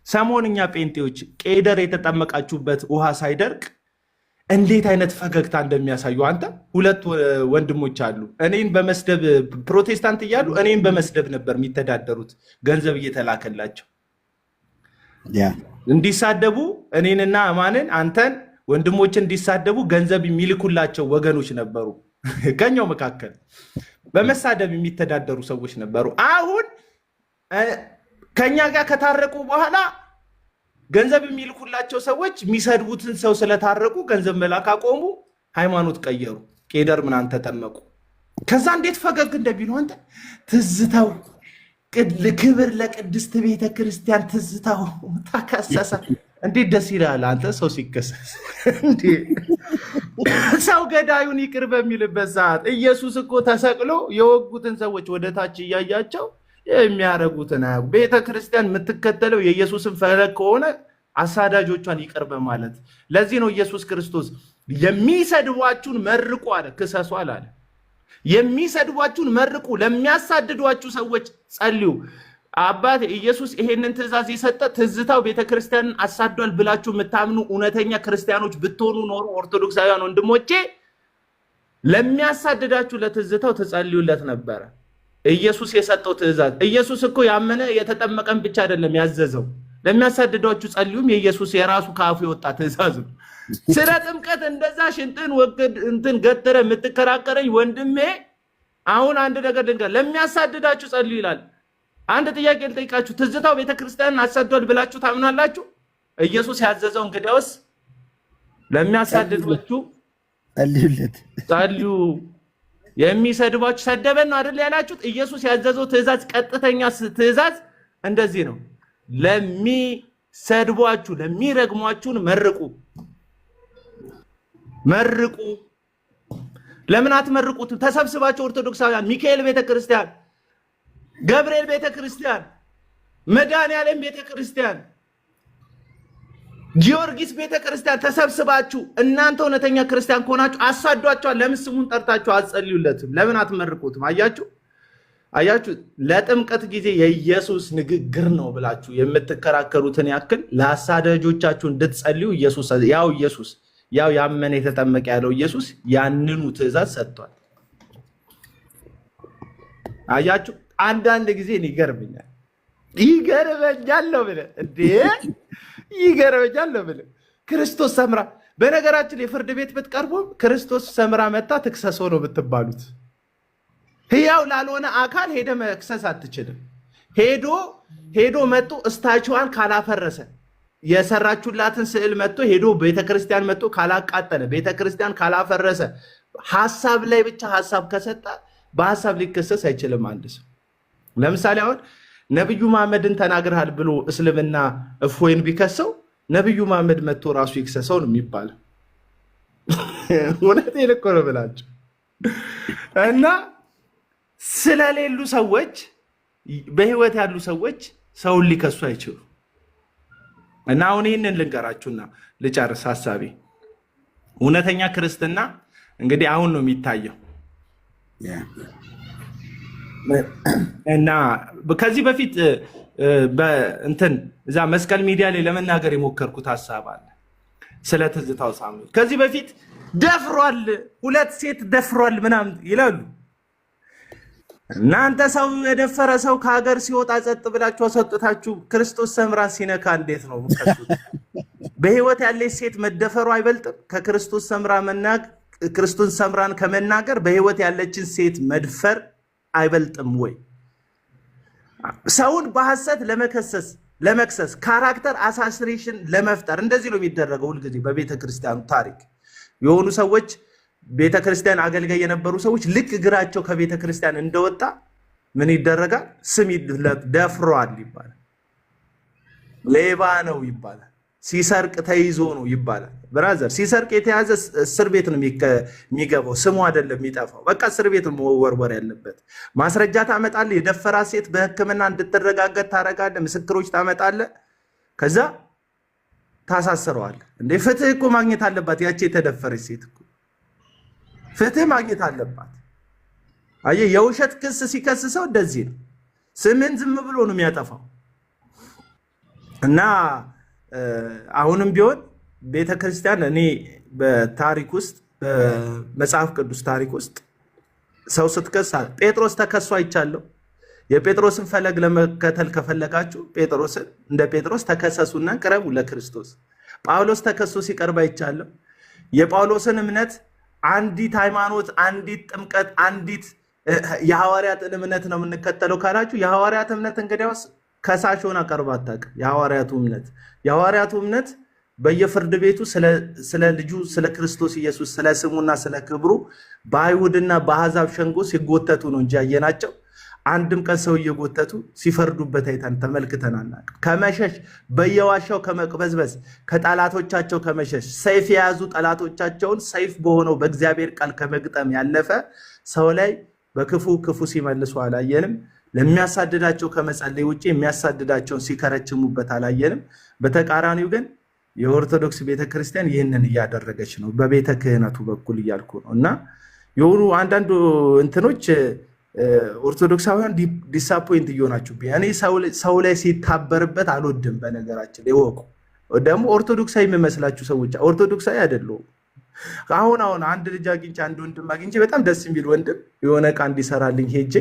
ሰሞንኛ ጴንጤዎች፣ ቄደር የተጠመቃችሁበት ውሃ ሳይደርቅ እንዴት አይነት ፈገግታ እንደሚያሳዩ አንተ። ሁለት ወንድሞች አሉ። እኔን በመስደብ ፕሮቴስታንት እያሉ እኔን በመስደብ ነበር የሚተዳደሩት፣ ገንዘብ እየተላከላቸው እንዲሳደቡ፣ እኔንና አማንን አንተን ወንድሞች እንዲሳደቡ ገንዘብ የሚልኩላቸው ወገኖች ነበሩ። ከኛው መካከል በመሳደብ የሚተዳደሩ ሰዎች ነበሩ። አሁን ከኛ ጋር ከታረቁ በኋላ ገንዘብ የሚልኩላቸው ሰዎች የሚሰድቡትን ሰው ስለታረቁ ገንዘብ መላክ አቆሙ፣ ሃይማኖት ቀየሩ፣ ቄደር ምናምን ተጠመቁ። ከዛ እንዴት ፈገግ እንደሚሉ አንተ። ትዝታው ክብር ለቅድስት ቤተ ክርስቲያን ትዝታው ተከሰሰ። እንዴት ደስ ይላል አንተ ሰው ሲከሰስ። ሰው ገዳዩን ይቅር በሚልበት ሰዓት ኢየሱስ እኮ ተሰቅሎ የወጉትን ሰዎች ወደ ታች እያያቸው የሚያረጉትን ቤተ ክርስቲያን የምትከተለው የኢየሱስን ፈለግ ከሆነ አሳዳጆቿን ይቅር በማለት። ለዚህ ነው ኢየሱስ ክርስቶስ የሚሰድቧችሁን መርቁ አለ፣ ክሰሱ አለ። የሚሰድቧችሁን መርቁ፣ ለሚያሳድዷችሁ ሰዎች ጸልዩ። አባት ኢየሱስ ይሄንን ትእዛዝ የሰጠ ትዝታው ቤተክርስቲያንን አሳዷል ብላችሁ የምታምኑ እውነተኛ ክርስቲያኖች ብትሆኑ ኖሮ ኦርቶዶክሳውያን ወንድሞቼ ለሚያሳድዳችሁ ለትዝታው ተጸልዩለት ነበረ። ኢየሱስ የሰጠው ትእዛዝ። ኢየሱስ እኮ ያመነ የተጠመቀን ብቻ አይደለም ያዘዘው፣ ለሚያሳድዷችሁ ጸልዩም የኢየሱስ የራሱ ከአፉ የወጣ ትእዛዝ ነው። ስለ ጥምቀት እንደዛ ሽንጥን ወግድ እንትን ገተረ የምትከራከረኝ ወንድሜ፣ አሁን አንድ ነገር ልንገር፣ ለሚያሳድዳችሁ ጸልዩ ይላል። አንድ ጥያቄ ልጠይቃችሁ፣ ትዝታው ቤተክርስቲያንን አሳዷል ብላችሁ ታምናላችሁ? ኢየሱስ ያዘዘው እንግዲያውስ ለሚያሳድዷችሁ ጸልዩለት፣ ጸልዩ። የሚሰድባችሁ ሰደበን ነው አይደል ያላችሁት? ኢየሱስ ያዘዘው ትእዛዝ፣ ቀጥተኛ ትእዛዝ እንደዚህ ነው። ለሚሰድቧችሁ ለሚረግሟችሁን መርቁ፣ መርቁ። ለምን አትመርቁትም? ተሰብስባችሁ ኦርቶዶክሳውያን ሚካኤል ቤተክርስቲያን፣ ገብርኤል ቤተክርስቲያን፣ መድኃኔዓለም ቤተክርስቲያን፣ ጊዮርጊስ ቤተክርስቲያን ተሰብስባችሁ እናንተ እውነተኛ ክርስቲያን ከሆናችሁ አሳዷቸዋል። ለምን ስሙን ጠርታችሁ አትጸልዩለትም? ለምን አትመርቁትም? አያችሁ፣ ለጥምቀት ጊዜ የኢየሱስ ንግግር ነው ብላችሁ የምትከራከሩትን ያክል ለአሳዳጆቻችሁ እንድትጸልዩ ኢየሱስ ያው ያመነ የተጠመቀ ያለው ኢየሱስ ያንኑ ትእዛዝ ሰጥቷል። አያችሁ፣ አንዳንድ ጊዜ ይገርመኛል ነው ብለህ ይገርመኛል ነው ብለህ ክርስቶስ ሰምራ። በነገራችን የፍርድ ቤት ብትቀርቡም ክርስቶስ ሰምራ መታ ትክሰሶ ነው ብትባሉት፣ ህያው ላልሆነ አካል ሄደ መክሰስ አትችልም። ሄዶ መጥቶ እስታችኋን ካላፈረሰ፣ የሰራችሁላትን ስዕል መጥቶ ሄዶ ቤተክርስቲያን መጥቶ ካላቃጠለ፣ ቤተክርስቲያን ካላፈረሰ፣ ሐሳብ ላይ ብቻ ሐሳብ ከሰጠ በሐሳብ ሊከሰስ አይችልም አንድ ሰው። ለምሳሌ አሁን ነብዩ መሐመድን ተናግረሃል ብሎ እስልምና እፎይን ቢከሰው ነብዩ መሐመድ መጥቶ ራሱ ይክሰሰው ነው የሚባለው። እውነቴን እኮ ነው ብላችሁ እና ስለሌሉ ሰዎች በህይወት ያሉ ሰዎች ሰውን ሊከሱ አይችሉ። እና አሁን ይህንን ልንገራችሁና ልጨርስ ሐሳቤ። እውነተኛ ክርስትና እንግዲህ አሁን ነው የሚታየው። እና ከዚህ በፊት እንትን እዛ መስቀል ሚዲያ ላይ ለመናገር የሞከርኩት ሐሳብ አለ ስለ ትዝታው ሳሙኤል። ከዚህ በፊት ደፍሯል፣ 2 ሴት ደፍሯል ምናምን ይላሉ። እናንተ ሰው የደፈረ ሰው ከሀገር ሲወጣ ጸጥ ብላችሁ አሰጥታችሁ ክርስቶስ ሰምራን ሲነካ እንዴት ነው የምትከሱት? በህይወት ያለች ሴት መደፈሩ አይበልጥም? ከክርስቶስ ክርስቶስ ሰምራን ከመናገር በህይወት ያለችን ሴት መድፈር አይበልጥም ወይ? ሰውን በሐሰት ለመክሰስ ካራክተር አሳሲኔሽን ለመፍጠር እንደዚህ ነው የሚደረገው ሁልጊዜ በቤተ ክርስቲያኑ ታሪክ። የሆኑ ሰዎች ቤተ ክርስቲያን አገልጋይ የነበሩ ሰዎች ልክ እግራቸው ከቤተ ክርስቲያን እንደወጣ ምን ይደረጋል? ስም ደፍሯል ይባላል፣ ሌባ ነው ይባላል፣ ሲሰርቅ ተይዞ ነው ይባላል። ብራዘር ሲሰርቅ የተያዘ እስር ቤት ነው የሚገባው፣ ስሙ አይደለም የሚጠፋው። በቃ እስር ቤት መወርወር ያለበት። ማስረጃ ታመጣለህ፣ የደፈራ ሴት በሕክምና እንድትረጋገጥ ታረጋለህ፣ ምስክሮች ታመጣለህ፣ ከዛ ታሳስረዋለህ። እንዴ ፍትህ እኮ ማግኘት አለባት ያቺ የተደፈረች ሴት እኮ ፍትህ ማግኘት አለባት። አየህ፣ የውሸት ክስ ሲከስሰው እንደዚህ ነው፣ ስምን ዝም ብሎ ነው የሚያጠፋው። እና አሁንም ቢሆን ቤተክርስቲያን እኔ በታሪክ ውስጥ በመጽሐፍ ቅዱስ ታሪክ ውስጥ ሰው ስትከሳ ጴጥሮስ ተከሶ አይቻለሁ። የጴጥሮስን ፈለግ ለመከተል ከፈለጋችሁ ጴጥሮስን እንደ ጴጥሮስ ተከሰሱና ቅረቡ ለክርስቶስ። ጳውሎስ ተከሶ ሲቀርብ አይቻለሁ። የጳውሎስን እምነት አንዲት ሃይማኖት፣ አንዲት ጥምቀት፣ አንዲት የሐዋርያትን እምነት ነው የምንከተለው ካላችሁ የሐዋርያት እምነት እንግዲያውስ ከሳሽ ሆና ቀርባ አታውቅም። የሐዋርያቱ እምነት በየፍርድ ቤቱ ስለ ልጁ ስለ ክርስቶስ ኢየሱስ ስለ ስሙና ስለ ክብሩ በአይሁድና በአሕዛብ ሸንጎ ሲጎተቱ ነው እንጂ ያየናቸው አንድም ቀን ሰው እየጎተቱ ሲፈርዱበት አይተን ተመልክተን አናውቅም። ከመሸሽ በየዋሻው ከመቅበዝበዝ ከጠላቶቻቸው ከመሸሽ ሰይፍ የያዙ ጠላቶቻቸውን ሰይፍ በሆነው በእግዚአብሔር ቃል ከመግጠም ያለፈ ሰው ላይ በክፉ ክፉ ሲመልሱ አላየንም። ለሚያሳድዳቸው ከመጸለይ ውጭ የሚያሳድዳቸውን ሲከረችሙበት አላየንም። በተቃራኒው ግን የኦርቶዶክስ ቤተክርስቲያን ይህንን እያደረገች ነው፣ በቤተ ክህነቱ በኩል እያልኩ ነው። እና የሆኑ አንዳንድ እንትኖች ኦርቶዶክሳውያን ዲሳፖይንት እየሆናችሁ እኔ ሰው ላይ ሲታበርበት አልወድም። በነገራችን ይወቁ ደግሞ ኦርቶዶክሳዊ የሚመስላችሁ ሰዎች ኦርቶዶክሳዊ አይደለሁም። አሁን አንድ ልጅ አግኝቼ አንድ ወንድም አግኝቼ በጣም ደስ የሚል ወንድም የሆነ ዕቃ እንዲሰራልኝ ሄጄ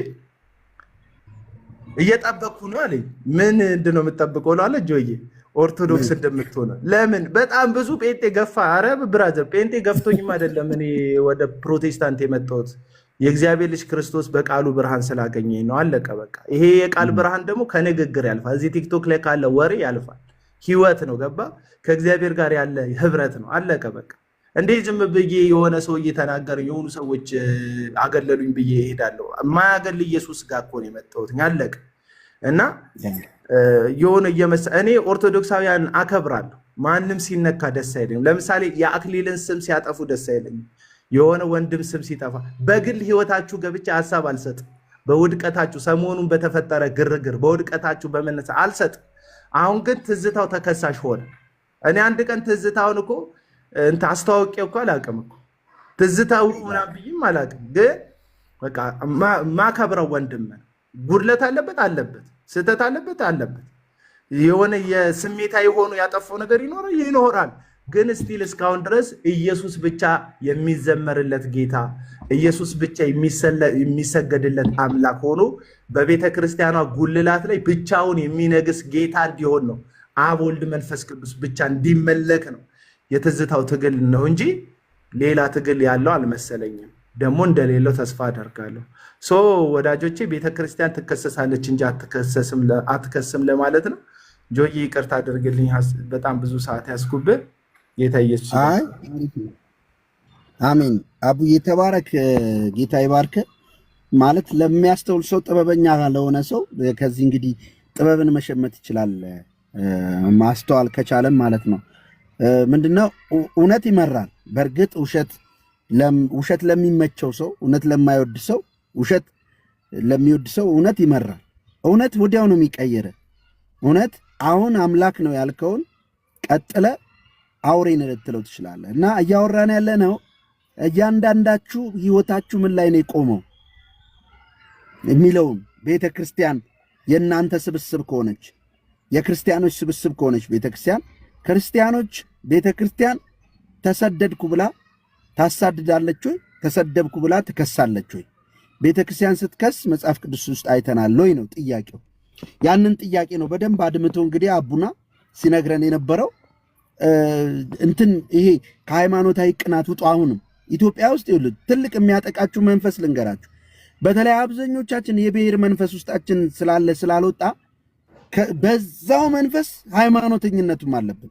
እየጠበቅኩ ነው አለኝ። ምንድን ነው የምጠብቀው አለ ጆዬ ኦርቶዶክስ እንደምትሆነ ለምን በጣም ብዙ ጴንጤ ገፋ። አረ ብራዘር ጴንጤ ገፍቶኝም አይደለም እኔ ወደ ፕሮቴስታንት የመጣሁት የእግዚአብሔር ልጅ ክርስቶስ በቃሉ ብርሃን ስላገኘኝ ነው። አለቀ በቃ። ይሄ የቃል ብርሃን ደግሞ ከንግግር ያልፋል። እዚህ ቲክቶክ ላይ ካለ ወሬ ያልፋል። ህይወት ነው ገባ። ከእግዚአብሔር ጋር ያለ ህብረት ነው። አለቀ በቃ። እንዴ ዝም ብዬ የሆነ ሰው እየተናገረ የሆኑ ሰዎች አገለሉኝ ብዬ እሄዳለሁ? ማያገል ኢየሱስ ጋር እኮ ነው የመጣሁት። አለቀ። እና የሆነ እኔ ኦርቶዶክሳውያን አከብራለሁ። ማንም ሲነካ ደስ አይለኝም። ለምሳሌ የአክሊልን ስም ሲያጠፉ ደስ አይለኝም። የሆነ ወንድም ስም ሲጠፋ በግል ህይወታችሁ ገብቼ ሀሳብ አልሰጥም። በውድቀታችሁ ሰሞኑን በተፈጠረ ግርግር በውድቀታችሁ በመነሳ አልሰጥም። አሁን ግን ትዝታው ተከሳሽ ሆነ። እኔ አንድ ቀን ትዝታውን እኮ አስተዋውቄው እኮ አላውቅም እኮ ትዝታው ምናምን ብዬም አላውቅም። ግን በቃ ማከብረው ወንድም ጉድለት አለበት፣ ስህተት አለበት። የሆነ የስሜታዊ ሆኖ ያጠፋው ነገር ይኖራል። ግን ስቲል እስካሁን ድረስ ኢየሱስ ብቻ የሚዘመርለት ጌታ፣ ኢየሱስ ብቻ የሚሰገድለት አምላክ ሆኖ በቤተ ክርስቲያኗ ጉልላት ላይ ብቻውን የሚነግስ ጌታ እንዲሆን ነው። አብ ወልድ መንፈስ ቅዱስ ብቻ እንዲመለክ ነው የትዝታው ትግል ነው እንጂ ሌላ ትግል ያለው አልመሰለኝም። ደግሞ እንደሌለው ተስፋ አደርጋለሁ። ወዳጆቼ ቤተክርስቲያን ትከሰሳለች እንጂ አትከስም ለማለት ነው። ጆዬ ይቅርታ አድርግልኝ፣ በጣም ብዙ ሰዓት ያስኩብህ። ጌታ ኢየሱስ አሜን። አቡዬ ተባረክ፣ ጌታ ይባርክ። ማለት ለሚያስተውል ሰው ጥበበኛ ለሆነ ሰው ከዚህ እንግዲህ ጥበብን መሸመት ይችላል፣ ማስተዋል ከቻለም ማለት ነው። ምንድነው እውነት ይመራል። በእርግጥ ውሸት ለሚመቸው ሰው፣ እውነት ለማይወድ ሰው፣ ውሸት ለሚወድ ሰው እውነት ይመራል። እውነት ወዲያው ነው የሚቀየረ። እውነት አሁን አምላክ ነው ያልከውን ቀጥለ አውሬን ልትለው ትችላለህ። እና እያወራን ያለ ነው እያንዳንዳችሁ ህይወታችሁ ምን ላይ ነው የቆመው የሚለውን ቤተ ክርስቲያን የእናንተ ስብስብ ከሆነች የክርስቲያኖች ስብስብ ከሆነች ክርስቲያኖች ቤተ ክርስቲያን ተሰደድኩ ብላ ታሳድዳለች ወይ? ተሰደብኩ ብላ ትከሳለች ወይ? ቤተ ክርስቲያን ስትከስ መጽሐፍ ቅዱስ ውስጥ አይተናል ወይ ነው ጥያቄው። ያንን ጥያቄ ነው በደንብ አድምቶ እንግዲህ አቡና ሲነግረን የነበረው። ይሄ ከሃይማኖታዊ ቅናት ውጡ። አሁንም ኢትዮጵያ ውስጥ ይኸውልህ ትልቅ የሚያጠቃችሁ መንፈስ ልንገራችሁ። በተለይ አብዛኞቻችን የብሔር መንፈስ ውስጣችን ስላልወጣ በዛው መንፈስ ሃይማኖተኝነቱም አለብን።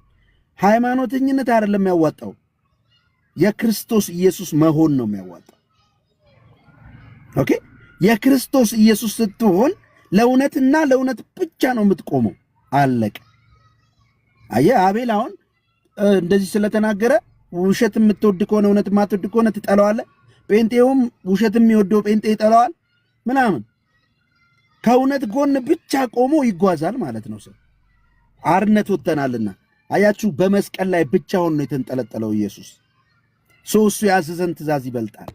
ሃይማኖተኝነት አይደለም የሚያዋጣው፣ የክርስቶስ ኢየሱስ መሆን ነው የሚያዋጣው። ኦኬ፣ የክርስቶስ ኢየሱስ ስትሆን ለእውነትና ለእውነት ብቻ ነው የምትቆመው። አለቀ። አየህ አቤል አሁን እንደዚህ ስለተናገረ ውሸት የምትወድ ከሆነ እውነት የማትወድ ከሆነ ትጠለዋለህ። ጴንጤውም ውሸት የሚወደው ጴንጤ ይጠለዋል ምናምን። ከእውነት ጎን ብቻ ቆሞ ይጓዛል ማለት ነው። ሰው አርነት ወጥተናልና አያችሁ፣ በመስቀል ላይ ብቻውን ነው የተንጠለጠለው ኢየሱስ። እሱ ያዘዘን ትእዛዝ ይበልጣል።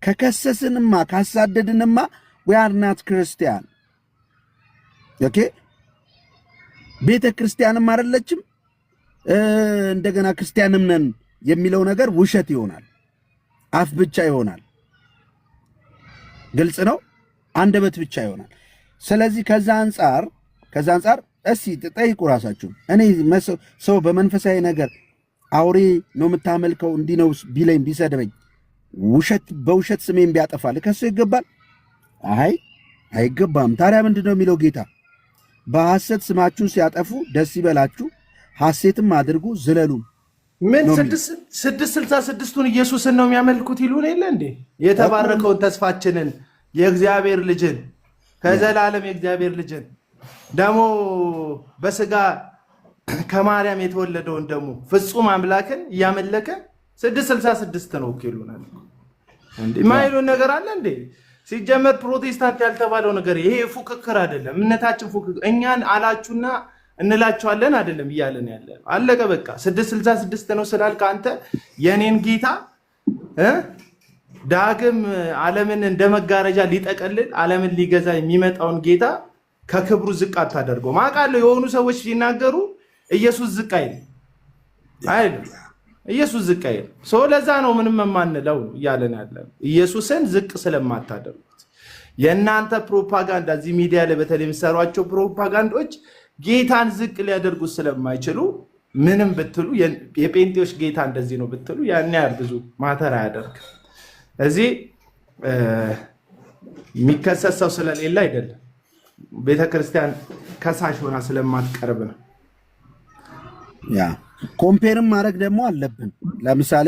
ከከሰስንማ ካሳደድንማ we are not Christian። ኦኬ፣ ቤተ ክርስቲያንም አይደለችም እንደገና ክርስቲያንም ነን የሚለው ነገር ውሸት ይሆናል፣ አፍ ብቻ ይሆናል። ግልጽ ነው፣ አንደበት ብቻ ይሆናል። ስለዚህ ከዛ አንጻር እስቲ ጠይቁ ራሳችሁ። እኔ ሰው በመንፈሳዊ ነገር አውሬ ነው የምታመልከው እንዲህ ነው ቢለኝ ቢሰድበኝ በውሸት ስሜን ቢያጠፋል ከሱ ይገባል? አይገባም። ታዲያ ምንድን ነው የሚለው ጌታ? በሐሰት ስማችሁን ሲያጠፉ ደስ ይበላችሁ፣ ሐሴትም አድርጉ ዝለሉ። ምን 666ቱን ኢየሱስን ነው የሚያመልኩት ይሉን የለ እንዴ? የተባረከውን ተስፋችንን የእግዚአብሔር ልጅን ከዘላለም የእግዚአብሔር ልጅን ደግሞ በስጋ ከማርያም የተወለደውን ደግሞ ፍጹም አምላክን እያመለከ 666 ነው ይሉናል። ማይሉን ነገር አለ እንዴ? ሲጀመር ፕሮቴስታንት ያልተባለው ነገር ይሄ ፉክክር አይደለም። እምነታችን ፉክክር እኛን አላችሁና እንላችኋለን አይደለም እያለን ያለ አለቀ በቃ። 666 ነው ስላልክ አንተ የኔን ጌታ ዳግም ዓለምን እንደ መጋረጃ ሊጠቀልል ዓለምን ሊገዛ የሚመጣውን ጌታ ከክብሩ ዝቅ አታደርገው። ማቃለው የሆኑ ሰዎች ሲናገሩ ኢየሱስ ዝቅ አይልም ኢየሱስ ዝቅ አይልም። ለዛ ነው ምንም የማንለው እያለን ያለ ኢየሱስን ዝቅ ስለማታደርጉት። የእናንተ ፕሮፓጋንዳ እዚህ ሚዲያ ላይ በተለይ የሚሰሯቸው ፕሮፓጋንዳዎች ጌታን ዝቅ ሊያደርጉት ስለማይችሉ ምንም ብትሉ የጴንጤዎች ጌታ እንደዚህ ነው ብትሉ ያን ያህል ብዙ ማተር አያደርግም። እዚህ የሚከሰስ ሰው ስለሌለ አይደለም፣ ቤተክርስቲያን ከሳሽ ሆና ስለማትቀርብ ነው። ያ ኮምፔርም ማድረግ ደግሞ አለብን። ለምሳሌ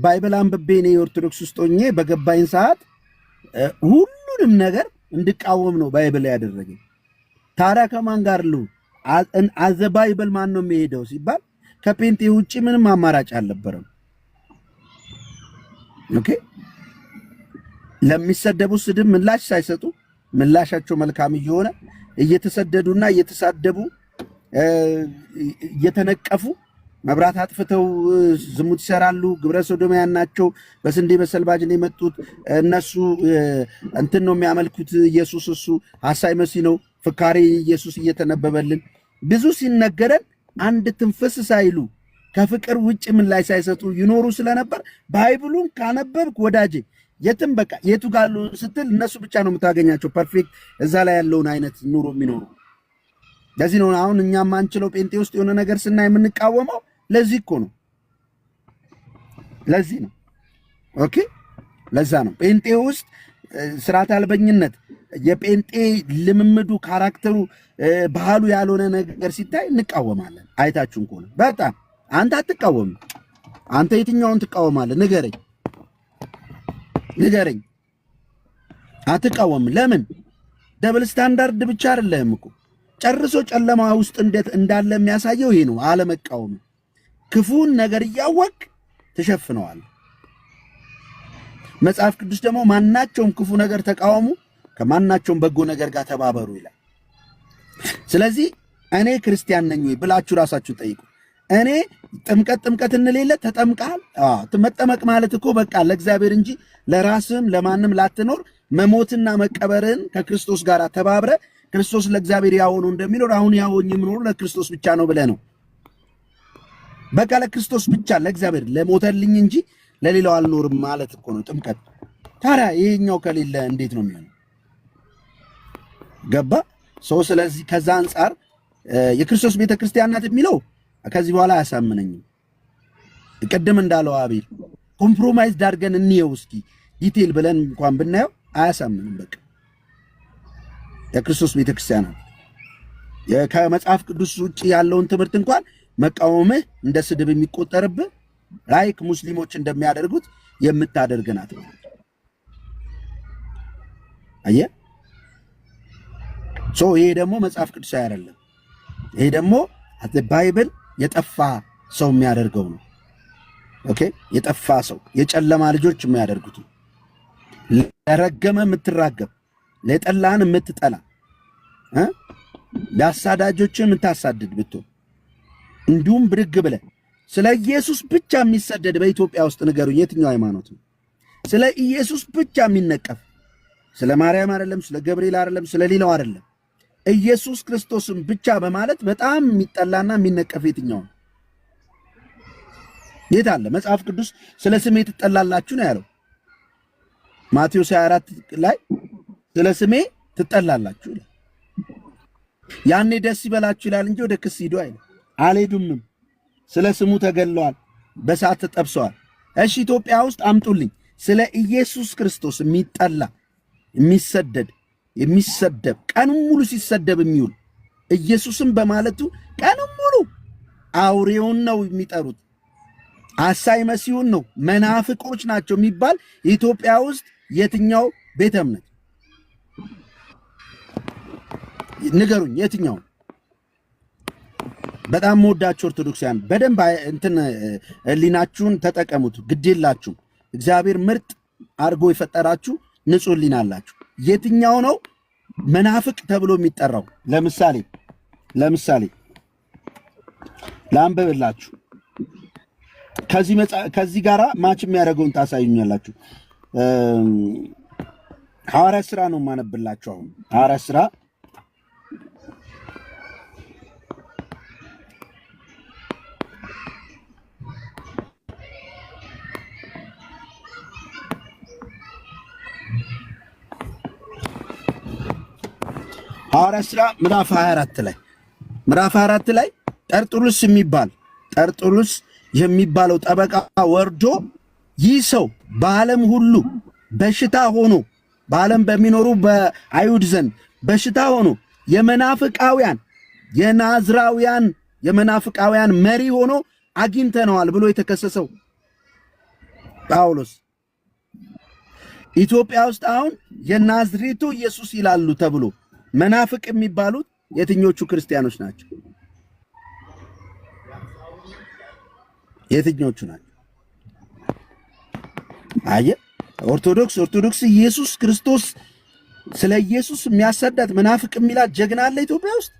ባይብል አንብቤ እኔ የኦርቶዶክስ ውስጥ ሆኜ በገባኝ ሰዓት ሁሉንም ነገር እንድቃወም ነው ባይብል ያደረገኝ። ታዲያ ከማን ጋር አዘ ባይብል ማን ነው የሚሄደው ሲባል ከፔንቴ ውጭ ምንም አማራጭ አልነበረም። ኦኬ፣ ለሚሰደቡ ስድብ ምላሽ ሳይሰጡ ምላሻቸው መልካም እየሆነ እየተሰደዱና እየተሳደቡ እየተነቀፉ መብራት አጥፍተው ዝሙት ይሰራሉ፣ ግብረ ሶዶማውያን ናቸው፣ በስንዴ በሰልባጅ ነው የመጡት እነሱ እንትን ነው የሚያመልኩት ኢየሱስ እሱ ሐሳይ መሲ ነው ፍካሬ ኢየሱስ እየተነበበልን ብዙ ሲነገረን አንድ ትንፍስ ሳይሉ ከፍቅር ውጭ ምላሽ ሳይሰጡ ይኖሩ ስለነበር ባይብሉን ካነበብክ ወዳጄ የትም በቃ የቱ ጋር ስትል እነሱ ብቻ ነው የምታገኛቸው ፐርፌክት እዛ ላይ ያለውን አይነት ኑሮ የሚኖሩ። ለዚህ ነው አሁን እኛ ማንችለው ጴንጤ ውስጥ የሆነ ነገር ስናይ የምንቃወመው። ለዚህ እኮ ነው፣ ለዚህ ነው። ኦኬ፣ ለዛ ነው ጴንጤ ውስጥ ስርዓት አልበኝነት የጴንጤ ልምምዱ ካራክተሩ ባህሉ ያልሆነ ነገር ሲታይ እንቃወማለን። አይታችሁን ከሆነ በጣም አንተ አትቃወም። አንተ የትኛውን ትቃወማለህ? ንገረኝ። አትቃወም። ለምን? ደብል ስታንዳርድ ብቻ አይደለም እኮ ጨርሶ ጨለማ ውስጥ እንዴት እንዳለ የሚያሳየው ይሄ ነው። አለመቃወም። ክፉን ነገር እያወቅ ትሸፍነዋል። መጽሐፍ ቅዱስ ደግሞ ማናቸውም ክፉ ነገር ተቃወሙ፣ ከማናቸውም በጎ ነገር ጋር ተባበሩ ይላል። ስለዚህ እኔ ክርስቲያን ነኝ ወይ ብላችሁ ራሳችሁን ጠይቁ። እኔ ጥምቀት እንሌለ ተጠምቃል። መጠመቅ ማለት እኮ በቃ ለእግዚአብሔር እንጂ ለራስም ለማንም ላትኖር መሞትና መቀበርን ከክርስቶስ ጋር ተባብረ ክርስቶስ ለእግዚአብሔር ያሆኑ እንደሚኖር አሁን ያሆኝ የምኖር ለክርስቶስ ብቻ ነው ብለህ ነው። በቃ ለክርስቶስ ብቻ ለእግዚአብሔር ለሞተልኝ እንጂ ለሌላው አልኖርም ማለት እኮ ነው ጥምቀት። ታዲያ ይሄኛው ከሌለ እንዴት ነው የሚሆነው? ገባ ሰው። ስለዚህ ከዛ አንጻር የክርስቶስ ቤተክርስቲያን ናት የሚለው ከዚህ በኋላ አያሳምነኝም። ቅድም እንዳለው አቤል ኮምፕሮማይዝ ዳርገን እንየው እስኪ ዲቴል ብለን እንኳን ብናየው አያሳምንም። በቃ የክርስቶስ ቤተክርስቲያን ከመጽሐፍ ቅዱስ ውጭ ያለውን ትምህርት እንኳን መቃወምህ እንደ ስድብ የሚቆጠርብህ ላይክ ሙስሊሞች እንደሚያደርጉት የምታደርግ ናት። አየህ ይሄ ደግሞ መጽሐፍ ቅዱሳዊ አይደለም። ይሄ ደግሞ ባይብል የጠፋ ሰው የሚያደርገው ነው። ኦኬ፣ የጠፋ ሰው የጨለማ ልጆች የሚያደርጉት ነው። ለረገመ የምትራገም፣ ለጠላን የምትጠላ፣ ለአሳዳጆችን የምታሳድድ ብትሆን እንዲሁም ብድግ ብለህ ስለ ኢየሱስ ብቻ የሚሰደድ በኢትዮጵያ ውስጥ ንገሩኝ፣ የትኛው ሃይማኖት ነው? ስለ ኢየሱስ ብቻ የሚነቀፍ፣ ስለ ማርያም አይደለም፣ ስለ ገብርኤል አይደለም፣ ስለ ሌላው አይደለም። ኢየሱስ ክርስቶስን ብቻ በማለት በጣም የሚጠላና የሚነቀፍ የትኛው ነው? የት አለ? መጽሐፍ ቅዱስ ስለ ስሜ ትጠላላችሁ ነው ያለው። ማቴዎስ 24 ላይ ስለ ስሜ ትጠላላችሁ ይላል። ያኔ ደስ ይበላችሁ ይላል እንጂ ወደ ክስ ሂዱ አይልም። አልሄዱምም። ስለ ስሙ ተገለዋል፣ በሰዓት ተጠብሰዋል። እሺ ኢትዮጵያ ውስጥ አምጡልኝ ስለ ኢየሱስ ክርስቶስ የሚጠላ የሚሰደብ ቀኑን ሙሉ ሲሰደብ የሚውል ኢየሱስን በማለቱ ቀኑን ሙሉ አውሬውን ነው የሚጠሩት፣ አሳይ መሲሁን ነው፣ መናፍቆች ናቸው የሚባል ኢትዮጵያ ውስጥ የትኛው ቤተ እምነት ንገሩኝ? የትኛው? በጣም መወዳችሁ ኦርቶዶክሳውያን በደንብ እንትን ህሊናችሁን ተጠቀሙት። ግዴላችሁም እግዚአብሔር ምርጥ አድርጎ የፈጠራችሁ ንጹህ ህሊና አላችሁ። የትኛው ነው መናፍቅ ተብሎ የሚጠራው? ለምሳሌ ላንብብላችሁ። ከዚህ ጋራ ማች የሚያደርገውን ታሳዩኛላችሁ። ሐዋርያት ሥራ ነው የማነብላችሁ። አሁን ሐዋርያት ሥራ ምዕራፍ 24 ላይ ጠርጡሉስ የሚባለው ጠበቃ ወርዶ ይህ ሰው በዓለም ሁሉ በሽታ ሆኖ በዓለም በሚኖሩ በአይሁድ ዘንድ በሽታ ሆኖ የመናፍቃውያን መሪ ሆኖ አግኝተነዋል ብሎ የተከሰሰው ጳውሎስ ኢትዮጵያ ውስጥ አሁን የናዝሬቱ ኢየሱስ ይላሉ ተብሎ መናፍቅ የሚባሉት የትኞቹ ክርስቲያኖች ናቸው? የትኞቹ ናቸው? አየ ኦርቶዶክስ ኢየሱስ ክርስቶስ ስለ ኢየሱስ የሚያሰዳት መናፍቅ የሚላት ጀግና አለ ኢትዮጵያ ውስጥ?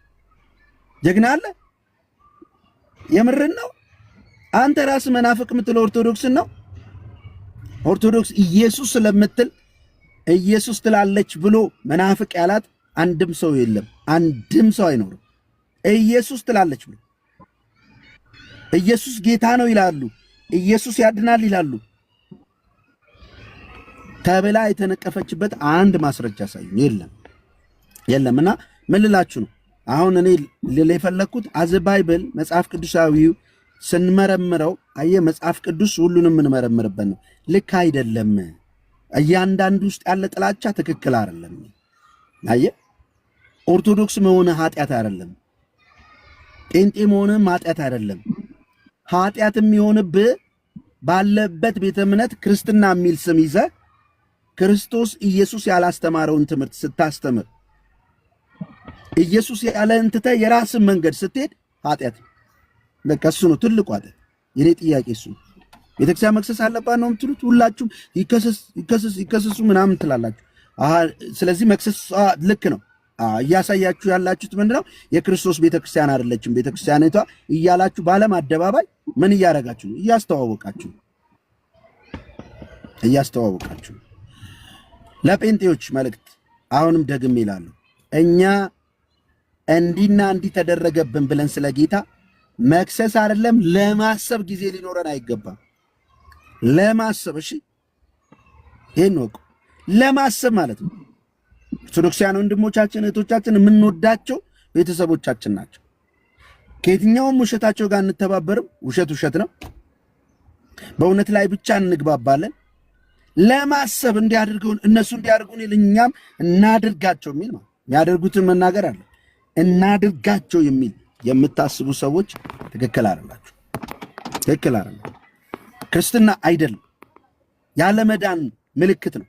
ጀግና አለ? የምርን ነው? አንተ ራስ መናፍቅ የምትለው ኦርቶዶክስን ነው? ኦርቶዶክስ ኢየሱስ ስለምትል ኢየሱስ ትላለች ብሎ መናፍቅ ያላት አንድም ሰው የለም። አንድም ሰው አይኖርም። ኢየሱስ ትላለች ብሎ ኢየሱስ ጌታ ነው ይላሉ፣ ኢየሱስ ያድናል ይላሉ ተብላ የተነቀፈችበት አንድ ማስረጃ ሳዩ የለም። እና ምን ልላችሁ ነው አሁን እኔ የፈለኩት አዘ ባይብል መጽሐፍ ቅዱሳዊው ስንመረምረው መጽሐፍ ቅዱስ ሁሉንም እንመረምርበት ነው። ልክ አይደለም። እያንዳንዱ ውስጥ ያለ ጥላቻ ትክክል አይደለም። ኦርቶዶክስ መሆነ ኃጢአት አይደለም። ጴንጤ መሆንም ኃጢአት አይደለም። ኃጢአት የሚሆንብህ ባለበት ቤተ እምነት ክርስትና የሚል ስም ይዘህ ክርስቶስ ኢየሱስ ያላስተማረውን ትምህርት ስታስተምር ኢየሱስ ያለህን ትተህ የራስን መንገድ ስትሄድ ኃጢአት በቃ እሱ ነው ትልቁ ኃጢአት። የኔ ጥያቄ እሱ ነው። ቤተክርስቲያን መክሰስ አለባት ነው የምትሉት? ሁላችሁም ይከሰሱ ምናምን ትላላችሁ። ስለዚህ መክሰስ ልክ ነው። እያሳያችሁ ያላችሁት ምንድነው? የክርስቶስ ቤተክርስቲያን አይደለችም ቤተክርስቲያኒቷ እያላችሁ በዓለም አደባባይ ምን እያረጋችሁ ነው? እያስተዋወቃችሁ። ለጴንጤዎች መልእክት አሁንም ደግሜ እላለሁ፣ እኛ እንዲና እንዲህ ተደረገብን ብለን ስለ ጌታ መክሰስ አይደለም ለማሰብ ጊዜ ሊኖረን አይገባም። ለማሰብ እሺ፣ ይሄን ወቁ። ለማሰብ ማለት ነው። ኦርቶዶክሳውያን ወንድሞቻችን እህቶቻችን የምንወዳቸው ቤተሰቦቻችን ናቸው። ከየትኛውም ውሸታቸው ጋር እንተባበርም። ውሸት ነው። በእውነት ላይ ብቻ እንግባባለን። ለማሰብ እንዲያደርገውን እነሱ እንዲያደርጉን እኛም እናድርጋቸው የሚል ነው። የሚያደርጉትን መናገር አለ። እናድርጋቸው የሚል የምታስቡ ሰዎች ትክክል አይደላችሁ። ክርስትና አይደለም፣ ያለ መዳን ምልክት ነው።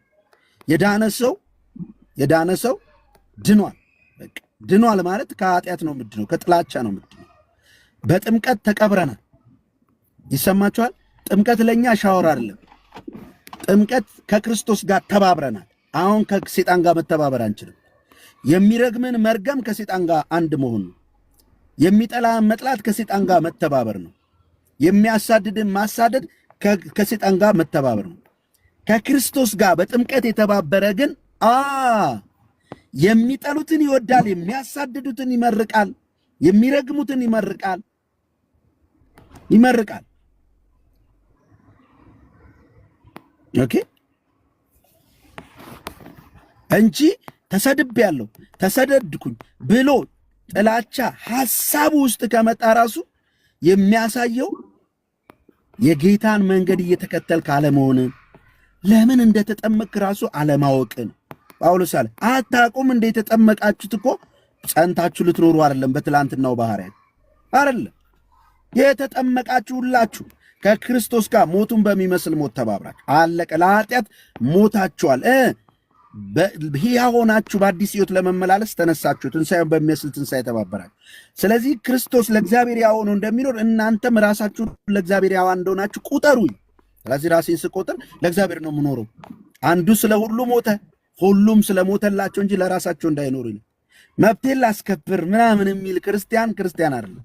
የዳነ ሰው ድኗል። በቃ ድኗል ማለት ከኃጢአት ነው ምድነው፣ ከጥላቻ ነው ምድነው። በጥምቀት ተቀብረናል። ይሰማችኋል? ጥምቀት ለኛ ሻወር አይደለም። ጥምቀት ከክርስቶስ ጋር ተባብረናል። አሁን ከሴጣን ጋር መተባበር አንችልም። የሚረግምን መርገም ከሴጣን ጋር አንድ መሆን ነው። የሚጠላን መጥላት ከሴጣን ጋር መተባበር ነው። የሚያሳድድን ማሳደድ ከሴጣን ጋር መተባበር ነው። ከክርስቶስ ጋር በጥምቀት የተባበረ ግን የሚጠሉትን ይወዳል፣ የሚያሳድዱትን ይመርቃል፣ የሚረግሙትን ይመርቃል። ኦኬ እንጂ ተሰድቤያለሁ ተሰደድኩኝ ብሎ ጥላቻ ሐሳቡ ውስጥ ከመጣ ራሱ የሚያሳየው የጌታን መንገድ እየተከተልክ አለመሆንን፣ ለምን እንደተጠመቅክ ራሱ አለማወቅን። ጳውሎስ አለ አታውቁም እንደ የተጠመቃችሁት እኮ ጸንታችሁ ልትኖሩ አይደለም፣ በትላንትናው ባህሪያት አይደለም። የተጠመቃችሁ ሁላችሁ ከክርስቶስ ጋር ሞቱን በሚመስል ሞት ተባብራችሁ አለቀ። ለኃጢአት ሞታችኋል፣ ሕያው ሆናችሁ በአዲስ ሕይወት ለመመላለስ ተነሳችሁ፣ ትንሣኤውን በሚመስል ትንሣኤ ተባበራችሁ። ስለዚህ ክርስቶስ ለእግዚአብሔር ሕያው ሆኖ እንደሚኖር እናንተም ራሳችሁ ለእግዚአብሔር ሕያው እንደሆናችሁ ቁጠሩኝ። ስለዚህ ራሴን ስቆጥር ለእግዚአብሔር ነው የምኖረው። አንዱ ስለ ሁሉ ሞተ፣ ሁሉም ስለ ሞተላቸው እንጂ ለራሳቸው እንዳይኖሩ። መብቴን ላስከብር ምናምን የሚል ክርስቲያን አይደለም።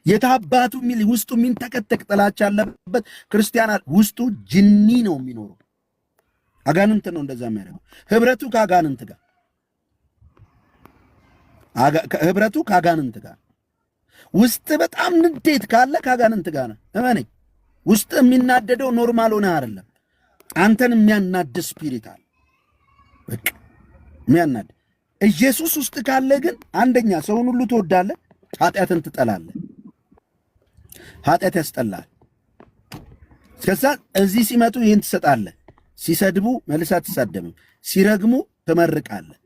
የታባቱ የሚል ውስጡ የሚንተከተክ ጥላቻ ያለበት ክርስቲያን ውስጡ ጅኒ ነው የሚኖረው። አጋንንት ነው እንደዛ የሚያደርገው። ህብረቱ ከአጋንንት ጋር ውስጥ በጣም ንዴት ካለ ከአጋንንት ጋር ነው። እመነኝ። ውስጥ የሚናደደው ኖርማል ሆነ አይደለም፣ አንተን የሚያናድ ስፒሪት አለ። በቃ የሚያናድ ኢየሱስ ውስጥ ካለ ግን አንደኛ ሰውን ሁሉ ትወዳለህ፣ ኃጢአትን ትጠላለህ። ኃጢአት ያስጠላል። ከዛ እዚህ ሲመጡ ይህን ትሰጣለህ። ሲሰድቡ መልስ አትሳደብም፣ ሲረግሙ ትመርቃለህ።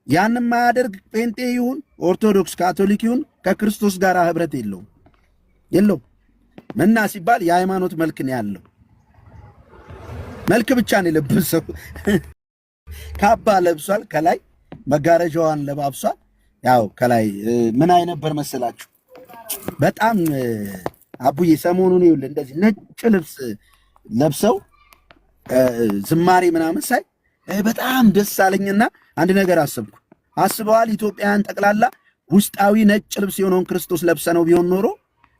ያን የማያደርግ ጴንጤ ይሁን ኦርቶዶክስ፣ ካቶሊክ ይሁን ከክርስቶስ ጋር ህብረት የለውም። ምና ሲባል የሃይማኖት መልክ ነው ያለው። መልክ ብቻ ነው የለበሰው። ካባ ለብሷል፣ ከላይ መጋረጃዋን ለባብሷል። ያው ከላይ ምን አይነበር መሰላችሁ? በጣም አቡዬ ሰሞኑን ይኸውልህ እንደዚህ ነጭ ልብስ ለብሰው ዝማሬ ምናምን ሳይ በጣም ደስ አለኝና አንድ ነገር አስበዋል? ኢትዮጵያውያን ጠቅላላ ውስጣዊ ነጭ ልብስ የሆነውን ክርስቶስ ለብሰ ነው ቢሆን ኖሮ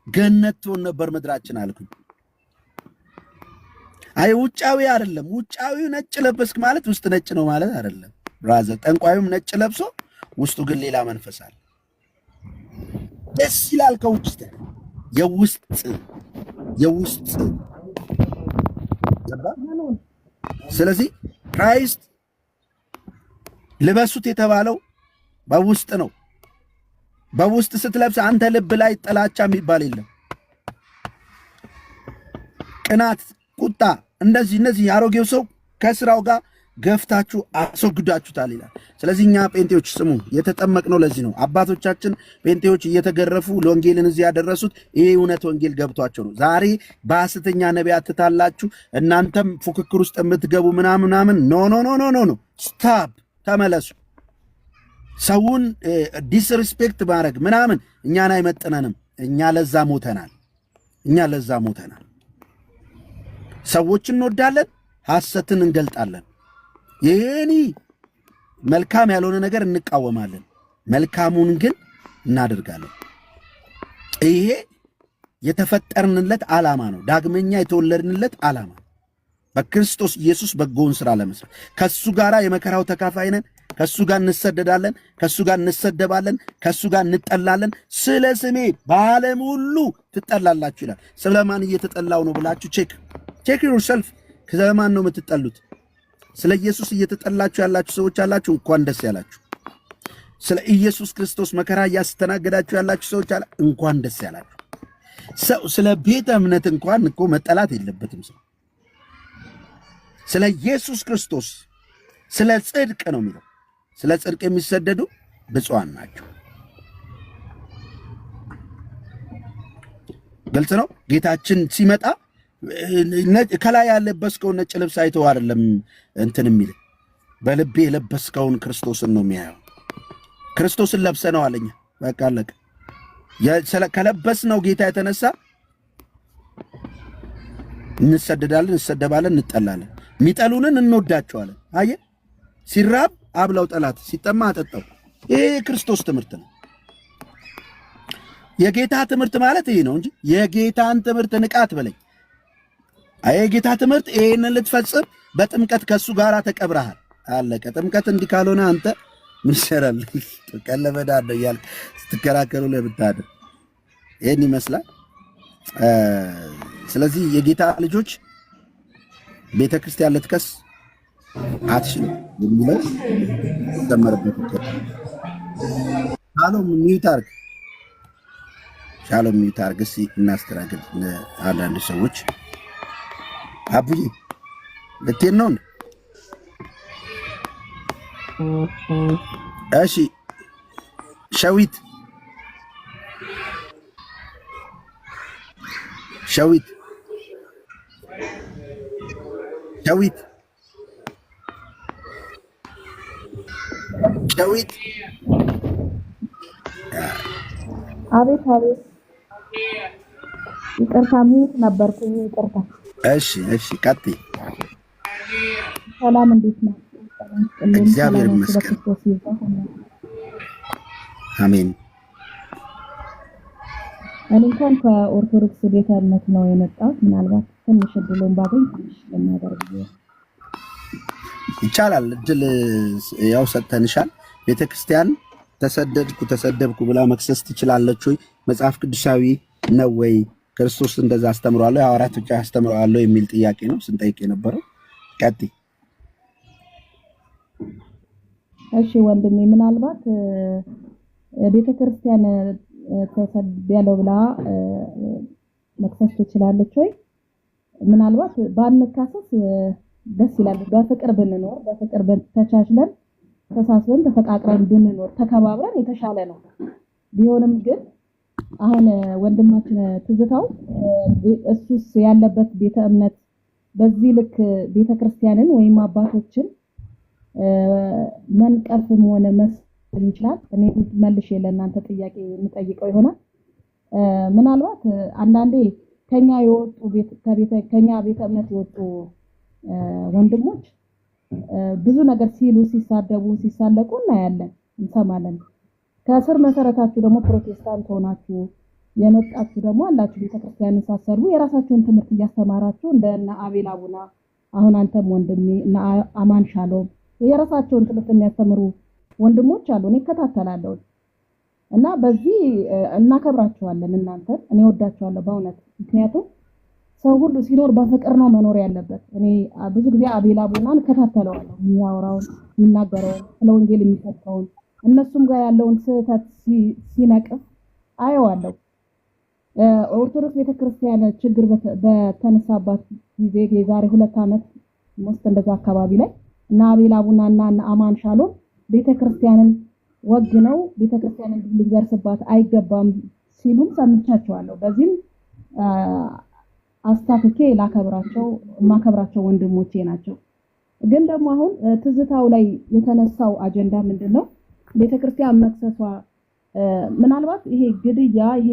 ገነት ትሆን ነበር ምድራችን አልኩኝ። አይ ውጫዊ አይደለም። ውጫዊው ነጭ ለበስክ ማለት ውስጥ ነጭ ነው ማለት አይደለም። ብራዘር ጠንቋዩም ነጭ ለብሶ ውስጡ ግን ሌላ መንፈስ አለ። ደስ ይላል ከውስጥ የውስጥ ስለዚህ ክራይስት ልበሱት የተባለው በውስጥ ነው። በውስጥ ስትለብስ አንተ ልብ ላይ ጥላቻ የሚባል የለም። ቅናት፣ ቁጣ፣ እነዚህ አሮጌው ሰው ከስራው ጋር ገፍታችሁ አስወግዳችሁታል ይላል። ስለዚህ እኛ ጴንጤዎች ስሙ፣ የተጠመቅነው ለዚህ ነው። አባቶቻችን ጴንጤዎች እየተገረፉ ለወንጌልን እዚህ ያደረሱት ይሄ እውነት ወንጌል ገብቷቸው ነው። ዛሬ በሐሰተኛ ነቢያት ትታላችሁ እናንተም ፉክክር ውስጥ የምትገቡ ምናምን ኖ ስታፕ፣ ተመለሱ። ሰውን ዲስሪስፔክት ማድረግ ምናምን እኛን አይመጥነንም። እኛ ለዛ ሞተናል። ሰዎችን እንወዳለን፣ ሐሰትን እንገልጣለን። ይሄኒ መልካም ያልሆነ ነገር እንቃወማለን፣ መልካሙን ግን እናደርጋለን። ይሄ የተፈጠርንለት ዓላማ ነው። ዳግመኛ የተወለድንለት ዓላማ በክርስቶስ ኢየሱስ በጎውን ሥራ ለመስራት ከሱ ጋር የመከራው ተካፋይ ነን። ከሱ ጋር እንሰደዳለን፣ ከሱ ጋር እንሰደባለን፣ ከሱ ጋር እንጠላለን። ስለ ስሜ በዓለም ሁሉ ትጠላላችሁ ይላል። ስለማን እየተጠላው ነው ብላችሁ ቼክ ዩርሰልፍ። ስለማን ነው የምትጠሉት? ስለ ኢየሱስ እየተጠላችሁ ያላችሁ ሰዎች አላችሁ፣ እንኳን ደስ ያላችሁ። ስለ ኢየሱስ ክርስቶስ መከራ እያስተናገዳችሁ ያላችሁ ሰዎች አላ፣ እንኳን ደስ ያላችሁ። ሰው ስለ ቤተ እምነት እንኳን እኮ መጠላት የለበትም። ሰው ስለ ኢየሱስ ክርስቶስ ስለ ጽድቅ ነው የሚለው። ስለ ጽድቅ የሚሰደዱ ብፁዓን ናቸው። ግልጽ ነው። ጌታችን ሲመጣ ከላይ ያለበስከውን ነጭ ልብስ አይተው አይደለም እንትን የሚል በልቤ የለበስከውን ክርስቶስን ነው የሚያየው። ክርስቶስን ለብሰ ነው አለኝ። በቃ አለቀ። ከለበስነው ጌታ የተነሳ እንሰደዳለን፣ እንሰደባለን፣ እንጠላለን። የሚጠሉንን እንወዳቸዋለን። አየህ፣ ሲራብ አብላው ጠላት፣ ሲጠማ አጠጣው። ይሄ የክርስቶስ ትምህርት ነው። የጌታ ትምህርት ማለት ይሄ ነው እንጂ የጌታን ትምህርት ንቃት በለኝ። የጌታ ትምህርት ይሄንን ልትፈጽም በጥምቀት ከሱ ጋር ተቀብረሃል። አለቀ። ጥምቀት እንዲህ ካልሆነ አንተ ምን ይሰራል? ቀለበዳ ነው እያልክ ስትከራከሩ ለምታደር ይሄን ይመስላል። ስለዚህ የጌታ ልጆች ቤተክርስቲያን ልትከስ አትችልም የሚለው ተመረበት። ሻሎም ሚዩት አርግ እስኪ እናስተናግድ አንዳንድ ሰዎች። አቡዬ ልትሄድ ነው? እሺ ሸዊት ሸዊት ሸዊት ሸዊት አቤት አቤት፣ ይቅርታ ሚዩት ነበርኩኝ። ይቅርታ። እሺ እሺ፣ ቀጥይ። ሰላም፣ እንዴት ነው? እግዚአብሔር ይመስገን። አሜን። እኔ እንኳን ከኦርቶዶክስ ቤተ እምነት ነው የመጣሁት። ምናልባት ትንሽ እድሉን ባገኝ ትንሽ ለማደርግ ይቻላል። እድል ያው ሰጥተንሻል። ቤተክርስቲያን ተሰደብኩ ብላ መክሰስ ትችላለች ወይ? መጽሐፍ ቅዱሳዊ ነው ወይ? ክርስቶስ እንደዛ አስተምሯል፣ ሐዋርያት ብቻ አስተምሯል የሚል ጥያቄ ነው ስንጠይቅ የነበረው። ቀጥይ። እሺ ወንድሜ፣ ምናልባት ቤተክርስቲያን ተሰደብያለሁ ብላ መክሰስ ትችላለች ወይ? ምናልባት ባንካሰስ ደስ ይላል። በፍቅር ብንኖር፣ በፍቅር ተቻችለን ተሳስበን ተፈቃቅረን ብንኖር ተከባብረን የተሻለ ነው። ቢሆንም ግን አሁን ወንድማችን ትዝታው እሱስ ያለበት ቤተ እምነት በዚህ ልክ ቤተክርስቲያንን ወይም አባቶችን መንቀፍም ሆነ መስል ይችላል። እኔ መልሼ ለእናንተ ጥያቄ የምጠይቀው ይሆናል። ምናልባት አንዳንዴ ከኛ ቤተ እምነት የወጡ ወንድሞች ብዙ ነገር ሲሉ ሲሳደቡ ሲሳለቁ እናያለን፣ እንሰማለን። ከስር መሰረታችሁ ደግሞ ፕሮቴስታንት ሆናችሁ የመጣችሁ ደግሞ አላችሁ። ቤተክርስቲያንን ሳሰድቡ የራሳችሁን ትምህርት እያስተማራችሁ እንደና አቤል አቡና፣ አሁን አንተም ወንድሜ እና አማን ሻሎም የራሳቸውን ትምህርት የሚያስተምሩ ወንድሞች አሉ። እኔ እከታተላለሁ እና በዚህ እናከብራችኋለን። እናንተ እኔ ወዳችኋለሁ በእውነት። ምክንያቱም ሰው ሁሉ ሲኖር በፍቅር ነው መኖር ያለበት። እኔ ብዙ ጊዜ አቤል አቡናን እከታተለዋለሁ፣ የሚያወራውን የሚናገረውን፣ ስለ ወንጌል የሚሰብከውን፣ እነሱም ጋር ያለውን ስህተት ሲነቅፍ አየዋለሁ። ኦርቶዶክስ ቤተክርስቲያን ችግር በተነሳባት ጊዜ የዛሬ 2 ዓመት ውስጥ እንደዛ አካባቢ ላይ እና አቤል አቡናና እና አማን ሻሎም ቤተክርስቲያንን ወግነው ቤተክርስቲያንን ሊደርስባት አይገባም ሲሉም ሰምቻቸዋለሁ። በዚህም አስታክኬ ማከብራቸው ወንድሞቼ ናቸው። ግን ደግሞ አሁን ትዝታው ላይ የተነሳው አጀንዳ ምንድነው? ቤተክርስቲያን መክሰሷ ምናልባት ይሄ ግድያ፣ ይሄ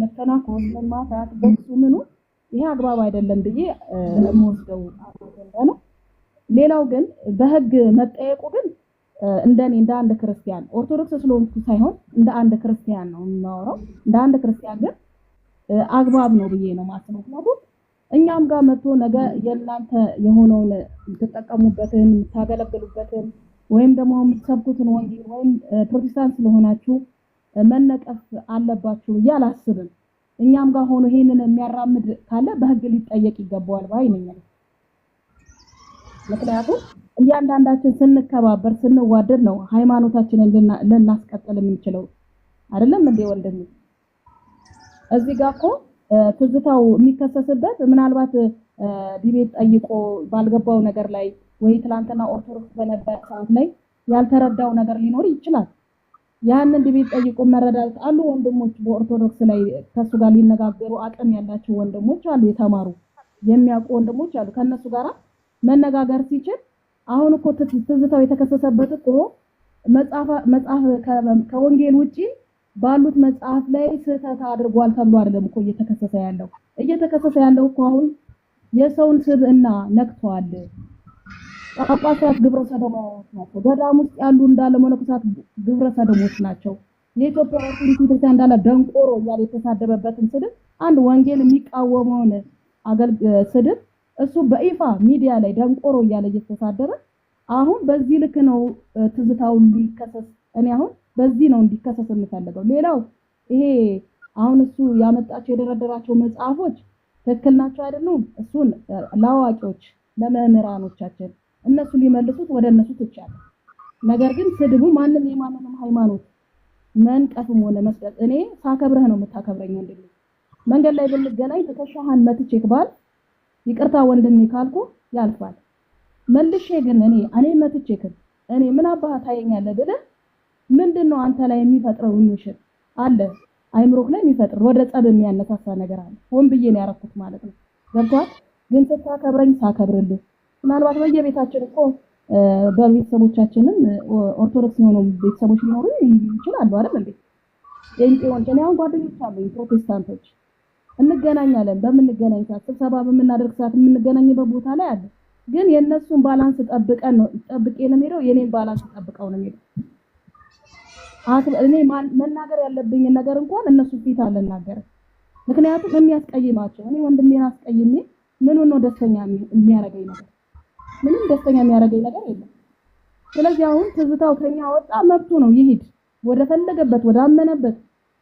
መተናኮል፣ መማታት፣ በሱ ምኑ ይሄ አግባብ አይደለም ብዬ የምወስደው አጀንዳ ነው። ሌላው ግን በህግ መጠየቁ ግን እንደኔ እንደ አንድ ክርስቲያን ኦርቶዶክስ ስለሆንኩ ሳይሆን እንደ አንድ ክርስቲያን ነው የማወራው። እንደ አንድ ክርስቲያን ግን አግባብ ነው ብዬ ነው ማስበው። ምክንያቱም እኛም ጋር መጥቶ ነገ የእናንተ የሆነውን ተጠቀሙበትን ታገለግሉበትን ወይም ደግሞ የምትሰብኩትን ወንጌል ወይም ፕሮቴስታንት ስለሆናችሁ መነቀፍ አለባችሁ ብዬ አላስብም። እኛም ጋር ሆኖ ይሄንን የሚያራምድ ካለ በህግ ሊጠየቅ ይገባዋል ባይ ነኝ። ምክንያቱም እያንዳንዳችን ስንከባበር ስንዋደድ ነው ሃይማኖታችንን ልናስቀጥል የምንችለው አይደለም እንዴ ወንድሜ? እዚህ ጋር እኮ ትዝታው የሚከሰስበት ምናልባት ዲቤት ጠይቆ ባልገባው ነገር ላይ ወይ ትላንትና ኦርቶዶክስ በነበረ ሰዓት ላይ ያልተረዳው ነገር ሊኖር ይችላል። ያንን ዲቤት ጠይቆ መረዳት አሉ ወንድሞች በኦርቶዶክስ ላይ ከሱ ጋር ሊነጋገሩ አቅም ያላቸው ወንድሞች አሉ፣ የተማሩ የሚያውቁ ወንድሞች አሉ። ከነሱ ጋራ መነጋገር ሲችል አሁን እኮ ትዝታው የተከሰሰበት እኮ መጽሐፍ ከወንጌል ውጪ ባሉት መጽሐፍ ላይ ስህተት አድርጓል ተብሎ አይደለም እኮ እየተከሰሰ ያለው እኮ አሁን የሰውን ስብዕና ነክቷል። ጳጳሳት ግብረ ሰዶሞች ናቸው። ገዳም ውስጥ ያሉ እንዳለ መነኮሳት ግብረ ሰዶሞች ናቸው። የኢትዮጵያ ኦርቶዶክስ ቤተክርስቲያን እንዳለ ደንቆሮ እያለ የተሳደበበትን ስድብ አንድ ወንጌል የሚቃወመውን ስድብ እሱ በይፋ ሚዲያ ላይ ደንቆሮ እያለ እየተሳደበ አሁን በዚህ ልክ ነው ትዝታው እንዲከሰስ እኔ አሁን በዚህ ነው እንዲከሰስ የምፈልገው። ሌላው ይሄ አሁን እሱ ያመጣቸው የደረደራቸው መጽሐፎች ትክክል ናቸው አይደሉም? እሱን ለአዋቂዎች ለመምህራኖቻችን እነሱ ሊመልሱት ወደ እነሱ ትቻለ። ነገር ግን ስድቡ ማንም የማንንም ሃይማኖት መንቀፍም ሆነ መስጠት እኔ ሳከብረህ ነው የምታከብረኝ ወንድሜ። መንገድ ላይ ብንገናኝ ተከሻህን መትቼክ ባል ይቅርታ ወንድሜ ካልኩ ያልፋል። መልሼ ግን እኔ መትቼክ እኔ ምን አባህ ታየኛለህ ብለህ ምንድነው አንተ ላይ የሚፈጥረው ምሽት አለ አይምሮክ ላይ የሚፈጥር ወደ ጸብ የሚያነሳሳ ነገር አለ። ሆን ብዬ ነው ያረኩት ማለት ነው። ገብቷል? ግን ስታከብረኝ ሳከብርልህ ምናልባት በየቤታችን እኮ በቤተሰቦቻችንን ኦርቶዶክስ የሆኑ ቤተሰቦች ሊኖሩ ይችላሉ አይደል እንዴ? የእንጤውን አሁን ጓደኞች አሉኝ ፕሮቴስታንቶች እንገናኛለን። በምንገናኝ ሰዓት ስብሰባ በምናደርግ ሰዓት የምንገናኝበት ቦታ ላይ አለ። ግን የነሱን ባላንስ ጠብቀን ነው ጠብቄ ነው የምሄደው። የኔን ባላንስ ጠብቀው ነው የምሄደው። እኔ መናገር ያለብኝ ነገር እንኳን እነሱ ፊት አልናገርም። ምክንያቱም የሚያስቀይማቸው እኔ ወንድሜን አስቀይሜ ምኑን ነው ደስተኛ የሚያረገኝ ነገር? ምንም ደስተኛ የሚያረገኝ ነገር የለም። ስለዚህ አሁን ትዝታው ከኛ ወጣ መብቱ ነው ይሄድ ወደ ፈለገበት ወደ አመነበት።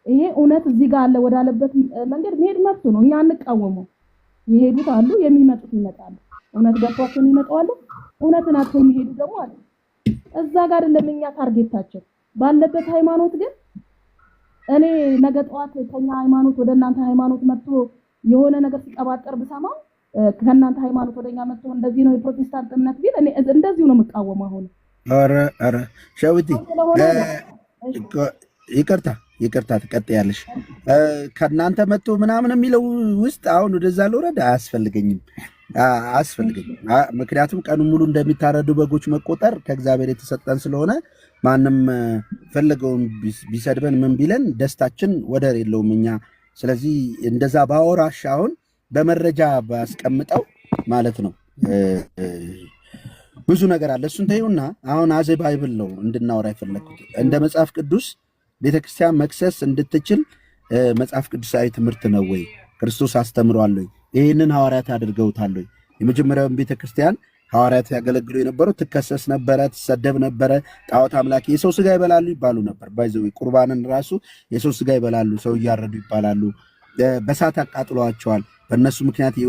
ይሄ እውነት እዚህ ጋር አለ ወዳለበት መንገድ መሄድ መብቱ ነው። እኛ አንቃወመው። ይሄዱት አሉ የሚመጡት ይመጣሉ። እውነት ገብቷቸው ይመጣሉ። እውነትን አጥተው የሚሄዱ ደግሞ አሉ። እዛ ጋር አይደለም እኛ ታርጌታችን ባለበት ሃይማኖት። ግን እኔ ነገ ጠዋት ከኛ ሃይማኖት ወደ እናንተ ሃይማኖት መጥቶ የሆነ ነገር ሲቀባጠር ብሰማው ከእናንተ ሃይማኖት ወደኛ መጥቶ እንደዚህ ነው የፕሮቴስታንት እምነት ቢል እኔ እንደዚሁ ነው የምቃወመው። አሁን ኧረ ሸዊቲ ይቅርታ ትቀጥያለሽ። ከእናንተ መጥቶ ምናምን የሚለው ውስጥ አሁን ወደዛ ልውረድ አያስፈልገኝም። ምክንያቱም ቀኑ ሙሉ እንደሚታረዱ በጎች መቆጠር ከእግዚአብሔር የተሰጠን ስለሆነ ማንም ፈለገውን ቢሰድበን ምን ቢለን ደስታችን ወደር የለውም እኛ። ስለዚህ እንደዛ ባወራሽ አሁን በመረጃ ባስቀምጠው ማለት ነው ብዙ ነገር አለ። እሱን ተይውና አሁን አዜ ባይብል ነው እንድናወራ የፈለግኩት። እንደ መጽሐፍ ቅዱስ ቤተክርስቲያን መክሰስ እንድትችል መጽሐፍ ቅዱሳዊ ትምህርት ነው ወይ? ክርስቶስ አስተምሯል ወይ? ይህንን ሐዋርያት አድርገውታል ወይ? የመጀመሪያውን ቤተክርስቲያን ሐዋርያት ያገለግሉ የነበረው ትከሰስ ነበረ፣ ትሰደብ ነበረ። ጣዖት አምላኪ የሰው ስጋ ይበላሉ ይባሉ ነበር። ባይዘው ቁርባንን ራሱ የሰው ስጋ ይበላሉ፣ ሰው እያረዱ ይባላሉ። በሳት አቃጥለዋቸዋል። በእነሱ ምክንያት ይህ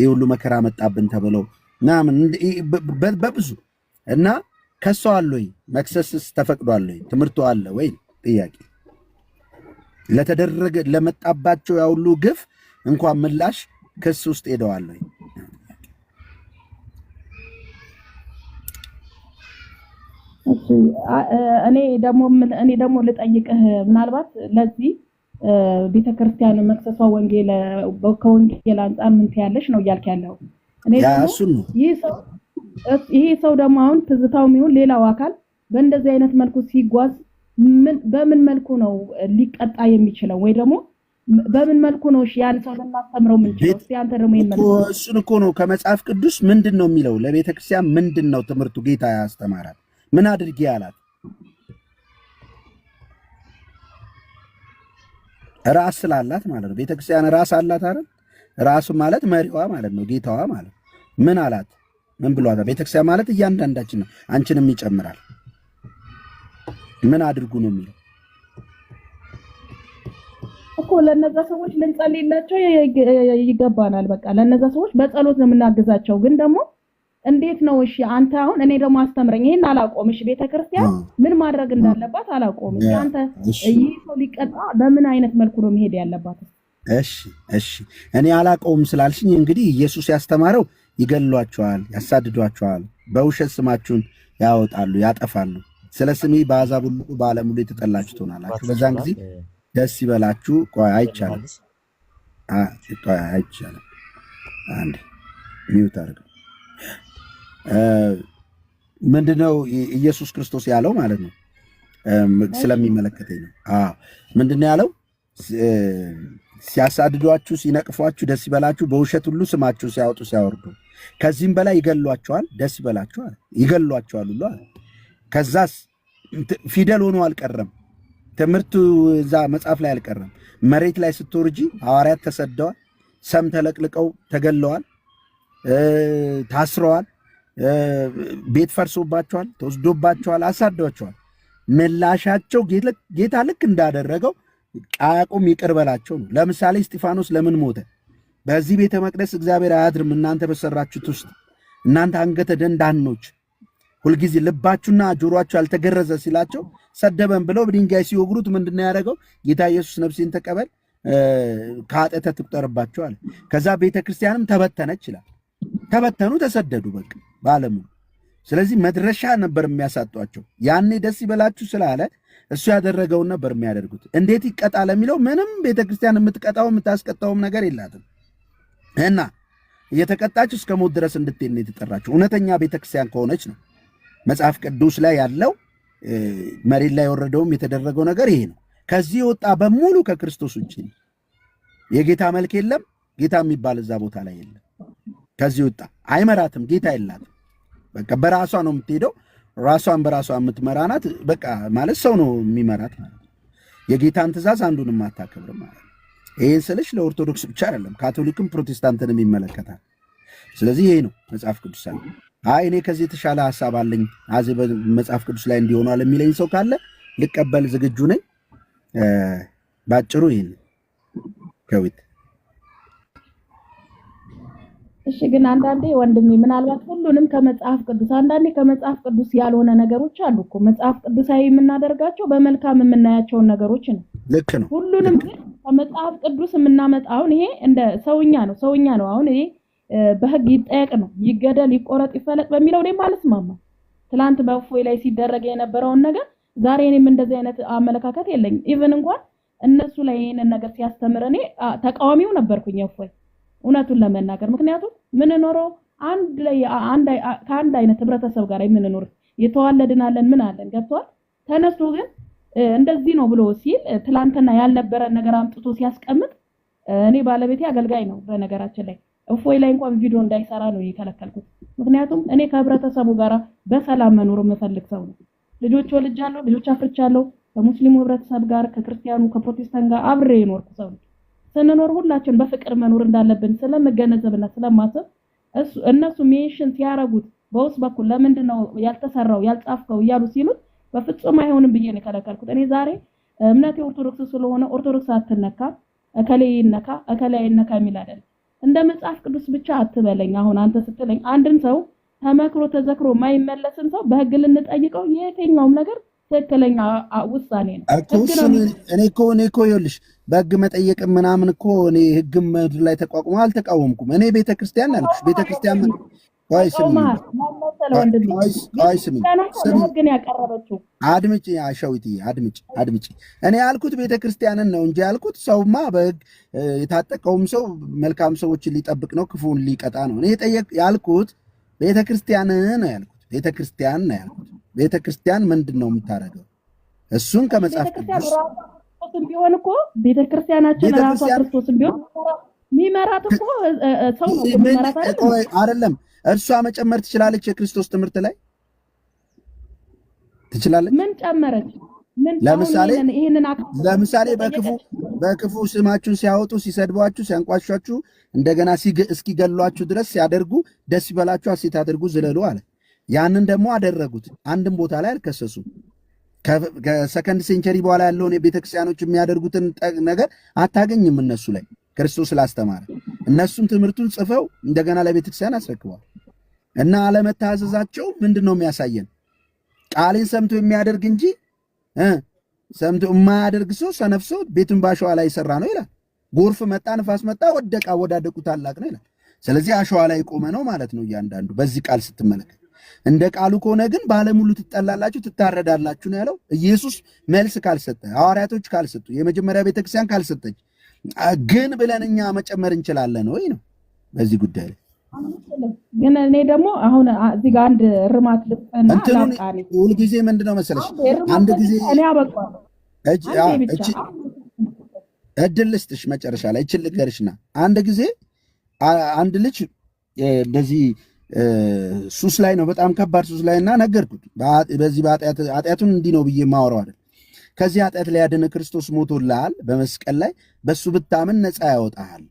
ሁሉ መከራ መጣብን ተብለው ምናምን በብዙ እና ከሰዋል ወይ? መክሰስስ ተፈቅዷል ወይ? ትምህርቱ አለ ወይ? ጥያቄ ለተደረገ ለመጣባቸው ያ ሁሉ ግፍ እንኳን ምላሽ ክስ ውስጥ ሄደዋል ወይ? እኔ ደግሞ ልጠይቅህ ምናልባት ለዚህ ቤተክርስቲያን መክሰሷ ከወንጌል አንጻር ምን ትያለሽ ነው እያልክ ያለው? እኔ ደግሞ ይሄ ሰው ደግሞ አሁን ትዝታው የሚሆን ሌላው አካል በእንደዚህ አይነት መልኩ ሲጓዝ በምን መልኩ ነው ሊቀጣ የሚችለው? ወይ ደግሞ በምን መልኩ ነው ያን ሰው ልናስተምረው የምንችለው? እስቲ አንተ ደግሞ እሱን እኮ ነው ከመጽሐፍ ቅዱስ ምንድን ነው የሚለው? ለቤተክርስቲያን ምንድን ነው ትምህርቱ? ጌታ ያስተማራል። ምን አድርጌ አላት? ራስ ስላላት ማለት ነው። ቤተክርስቲያን ራስ አላት አይደል? ራሱ ማለት መሪዋ ማለት ነው፣ ጌታዋ ማለት ምን አላት? ምን ብሏታል? ቤተክርስቲያን ማለት እያንዳንዳችን ነው፣ አንቺንም ይጨምራል። ምን አድርጉ ነው የሚለው እኮ። ለነዛ ሰዎች ልንጸልይላቸው ይገባናል። በቃ ለነዛ ሰዎች በጸሎት ነው የምናግዛቸው። ግን ደግሞ እንዴት ነው? እሺ አንተ አሁን እኔ ደግሞ አስተምረኝ። ይሄን አላቆም። እሺ ቤተክርስቲያን ምን ማድረግ እንዳለባት አላቆም። እሺ አንተ ይሄ ሰው ሊቀጣ በምን አይነት መልኩ ነው መሄድ ያለባት? እሺ እኔ አላቆም ስላልሽኝ እንግዲህ ኢየሱስ ያስተማረው ይገሏቸዋል፣ ያሳድዷቸዋል፣ በውሸት ስማችሁን ያወጣሉ፣ ያጠፋሉ። ስለ ስሜ በአሕዛብ ሁሉ በዓለም ሁሉ የተጠላችሁ ትሆናላችሁ። በዛን ጊዜ ደስ ይበላችሁ። አይቻልም። አንድ ሚውት አድርገው። ምንድነው ኢየሱስ ክርስቶስ ያለው ማለት ነው? ስለሚመለከተኝ ነው። ምንድነው ያለው? ሲያሳድዷችሁ፣ ሲነቅፏችሁ ደስ ይበላችሁ፣ በውሸት ሁሉ ስማችሁ ሲያወጡ ሲያወርዱ፣ ከዚህም በላይ ይገሏቸዋል፣ ደስ ይበላችኋል። ይገሏቸዋል ሁሉ አለ። ከዛስ ፊደል ሆኖ አልቀረም። ትምህርቱ እዛ መጽሐፍ ላይ አልቀረም። መሬት ላይ ስትወርጂ ሐዋርያት ተሰደዋል፣ ሰም ተለቅልቀው ተገለዋል፣ ታስረዋል፣ ቤት ፈርሶባቸዋል፣ ተወስዶባቸዋል፣ አሳዷቸዋል። ምላሻቸው ጌታ ልክ እንዳደረገው ቃቁም ይቅር በላቸው ነው። ለምሳሌ እስጢፋኖስ ለምን ሞተ? በዚህ ቤተ መቅደስ እግዚአብሔር አያድርም እናንተ በሰራችሁት ውስጥ እናንተ አንገተ ደንዳኖች ሁልጊዜ ልባችሁና ጆሮአችሁ ያልተገረዘ ሲላቸው ሰደበን ብለው በድንጋይ ሲወግሩት ምንድነው ያደረገው? ጌታ ኢየሱስ ነፍሴን ተቀበል ከኃጢአት ትቁጠርባቸው አለ። ከዛ ቤተክርስቲያንም ተበተነች ይላል። ተበተኑ፣ ተሰደዱ በቃ በዓለሙ። ስለዚህ መድረሻ ነበር የሚያሳጧቸው። ያኔ ደስ ይበላችሁ ስላለ እሱ ያደረገውን ነበር የሚያደርጉት። እንዴት ይቀጣ ለሚለው ምንም ቤተክርስቲያን የምትቀጣው የምታስቀጣውም ነገር የላትም እና እየተቀጣች እስከ ሞት ድረስ እንድትሄድ ነው የተጠራችው። እውነተኛ ቤተክርስቲያን ከሆነች ነው። መጽሐፍ ቅዱስ ላይ ያለው መሬት ላይ የወረደውም የተደረገው ነገር ይሄ ነው። ከዚህ የወጣ በሙሉ ከክርስቶስ ውጭ ነው። የጌታ መልክ የለም። ጌታ የሚባል እዛ ቦታ ላይ የለም። ከዚህ ወጣ አይመራትም። ጌታ የላትም። በቃ በራሷ ነው የምትሄደው። ራሷን በራሷ የምትመራናት በቃ ማለት ሰው ነው የሚመራት ማለት ነው። የጌታን ትእዛዝ አንዱንም አታከብርም ማለት ነው። ይህን ስልሽ ለኦርቶዶክስ ብቻ አይደለም፣ ካቶሊክም ፕሮቴስታንትንም ይመለከታል። ስለዚህ ይሄ ነው መጽሐፍ ቅዱስ ላይ። አይ እኔ ከዚህ የተሻለ ሐሳብ አለኝ አዜ መጽሐፍ ቅዱስ ላይ እንዲሆኗል የሚለኝ ሰው ካለ ልቀበል ዝግጁ ነኝ። ባጭሩ ይሄን ከዊት እሺ። ግን አንዳንዴ ወንድሜ ምናልባት ሁሉንም ከመጽሐፍ ቅዱስ አንዳንዴ ከመጽሐፍ ቅዱስ ያልሆነ ነገሮች አሉ እኮ መጽሐፍ ቅዱሳዊ የምናደርጋቸው በመልካም የምናያቸውን ነገሮች ነው። ልክ ነው። ሁሉንም ግን ከመጽሐፍ ቅዱስ የምናመጣውን ይሄ እንደ ሰውኛ ነው። አሁን ይሄ በህግ ይጠየቅ ነው፣ ይገደል፣ ይቆረጥ፣ ይፈለጥ በሚለው እኔም አልስማማም። ትላንት በእፎይ ላይ ሲደረግ የነበረውን ነገር ዛሬ እኔም እንደዚህ አይነት አመለካከት የለኝም። ኢቭን እንኳን እነሱ ላይ ይሄንን ነገር ሲያስተምር እኔ ተቃዋሚው ነበርኩኝ እፎይ እውነቱን ለመናገር። ምክንያቱም ምንኖረው ከአንድ አይነት ህብረተሰብ ጋር የምንኖር የተዋለድናለን ምን አለን ገብቷል። ተነስቶ ግን እንደዚህ ነው ብሎ ሲል ትላንትና ያልነበረ ነገር አምጥቶ ሲያስቀምጥ እኔ ባለቤቴ አገልጋይ ነው በነገራችን ላይ እፎይ ላይ እንኳን ቪዲዮ እንዳይሰራ ነው የከለከልኩት። ምክንያቱም እኔ ከህብረተሰቡ ጋር በሰላም መኖር የምፈልግ ሰው ነው። ልጆች ወልጃለሁ፣ ልጆች አፍርቻለሁ። ከሙስሊሙ ህብረተሰብ ጋር ከክርስቲያኑ ከፕሮቴስታንት ጋር አብሬ የኖርኩ ሰው ነው። ስንኖር ሁላችን በፍቅር መኖር እንዳለብን ስለምገነዘብና ስለማስብ እነሱ ሜንሽን ሲያረጉት በውስጥ በኩል ለምንድን ነው ያልተሰራው ያልጻፍከው እያሉ ሲሉት በፍጹም አይሆንም ብዬ ነው የከለከልኩት። እኔ ዛሬ እምነቴ ኦርቶዶክስ ስለሆነ ኦርቶዶክስ አትነካ እከሌ ይነካ እከሌ አይነካ የሚል አይደለም። እንደ መጽሐፍ ቅዱስ ብቻ አትበለኝ። አሁን አንተ ስትለኝ አንድን ሰው ተመክሮ ተዘክሮ ማይመለስን ሰው በህግ ልንጠይቀው የትኛውም ነገር ትክክለኛ ውሳኔ ነው። እኔ እኮ ይኸውልሽ በህግ መጠየቅ ምናምን እኮ እኔ ህግም ምድር ላይ ተቋቁሞ አልተቃወምኩም። እኔ ቤተክርስቲያን አልኩሽ። ቤተክርስቲያን አድምጪ አሻዊት አድምጪ። እኔ ያልኩት ቤተክርስቲያንን ነው እንጂ ያልኩት ሰውማ በህግ የታጠቀውም ሰው መልካም ሰዎችን ሊጠብቅ ነው፣ ክፉን ሊቀጣ ነው። እኔ ያልኩት ቤተክርስቲያንን ነው ያልኩት። ቤተክርስቲያን ነው ያልኩት። ቤተክርስቲያን ምንድን ነው የምታደርገው? እሱን ከመጽሐፍ ቅዱስ ቢሆን እኮ ቤተክርስቲያናችን ራሷ ክርስቶስን ቢሆን ሚመራት እኮ ሰው ነው የሚመራት አይደለም። እርሷ መጨመር ትችላለች። የክርስቶስ ትምህርት ላይ ትችላለች። ምን ጨመረች? ለምሳሌ በክፉ ስማችሁን ሲያወጡ፣ ሲሰድቧችሁ፣ ሲያንቋሿችሁ እንደገና እስኪገሏችሁ ድረስ ሲያደርጉ ደስ ይበላችሁ፣ ሐሴት አድርጉ፣ ዝለሉ አለ። ያንን ደግሞ አደረጉት። አንድም ቦታ ላይ አልከሰሱም። ከሰከንድ ሴንቸሪ በኋላ ያለውን የቤተክርስቲያኖች የሚያደርጉትን ነገር አታገኝም እነሱ ላይ ክርስቶስ ስላስተማረ። እነሱም ትምህርቱን ጽፈው እንደገና ለቤተክርስቲያን አስረክበዋል። እና አለመታዘዛቸው ምንድን ነው የሚያሳየን? ቃሌን ሰምቶ የሚያደርግ እንጂ ሰምቶ የማያደርግ ሰው ሰነፍ ሰው ቤቱን ባሸዋ ላይ የሰራ ነው ይላል። ጎርፍ መጣ፣ ንፋስ መጣ፣ ወደቃ፣ ወዳደቁ ታላቅ ነው ይላል። ስለዚህ አሸዋ ላይ ቆመ ነው ማለት ነው እያንዳንዱ በዚህ ቃል ስትመለከት። እንደ ቃሉ ከሆነ ግን ባለሙሉ ትጠላላችሁ፣ ትታረዳላችሁ ነው ያለው። ኢየሱስ መልስ ካልሰጠ፣ ሐዋርያቶች ካልሰጡ፣ የመጀመሪያ ቤተክርስቲያን ካልሰጠች ግን ብለን እኛ መጨመር እንችላለን ወይ ነው በዚህ ጉዳይ ላይ። ግን እኔ ደግሞ አሁን እዚህ ጋር አንድ እርማት ልጽፈና ላቃኒ ሁልጊዜ ምንድነው መሰለሽ አንድ ጊዜ እኔ አበቃለሁ እድል ልስጥሽ መጨረሻ ላይ እችል ልንገርሽና አንድ ጊዜ አንድ ልጅ እንደዚህ ሱስ ላይ ነው፣ በጣም ከባድ ሱስ ላይ እና ነገርኩት። በዚህ ኃጢአቱን እንዲህ ነው ብዬ ማወራው አይደል። ከዚህ ኃጢአት ላይ ያድን ክርስቶስ ሞቶልሃል በመስቀል ላይ፣ በሱ ብታምን ነፃ ያወጣሃል፣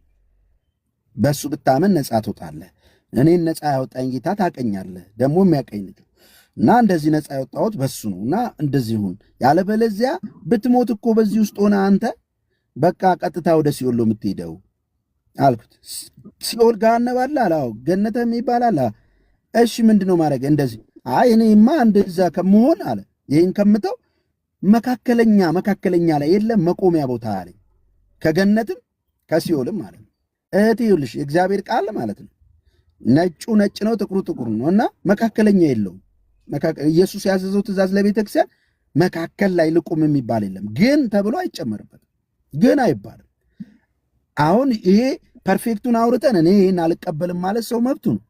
በሱ ብታምን ነፃ ትወጣለህ። እኔን ነፃ ያወጣኝ ጌታ ታቀኛለህ፣ ደግሞ የሚያቀኝ ልጅ እና እንደዚህ ነፃ ያወጣሁት በሱ ነው እና እንደዚህ ሁን፣ ያለበለዚያ ብትሞት እኮ በዚህ ውስጥ ሆነ አንተ በቃ ቀጥታ ወደ ሲኦል ነው የምትሄደው አልኩት። ሲኦል ገሃነም አለ አለ። አዎ ገነትም ይባላል። እሺ ምንድነው ማድረግ? እንደዚህ አይ እኔማ እንደዛ ከመሆን አለ ይህን ከምተው መካከለኛ ላይ የለም መቆሚያ ቦታ አለኝ፣ ከገነትም ከሲኦልም ማለት ነው። እህቴ ይኸውልሽ የእግዚአብሔር ቃል ማለት ነው ነጩ ነጭ ነው፣ ጥቁሩ ጥቁር ነው እና መካከለኛ የለውም። ኢየሱስ ያዘዘው ትእዛዝ ለቤተክርስቲያን መካከል ላይ ልቁም የሚባል የለም። ግን ተብሎ አይጨመርበትም፣ ግን አይባልም። አሁን ይሄ ፐርፌክቱን አውርተን እኔ ይህን አልቀበልም ማለት ሰው መብቱ ነው፣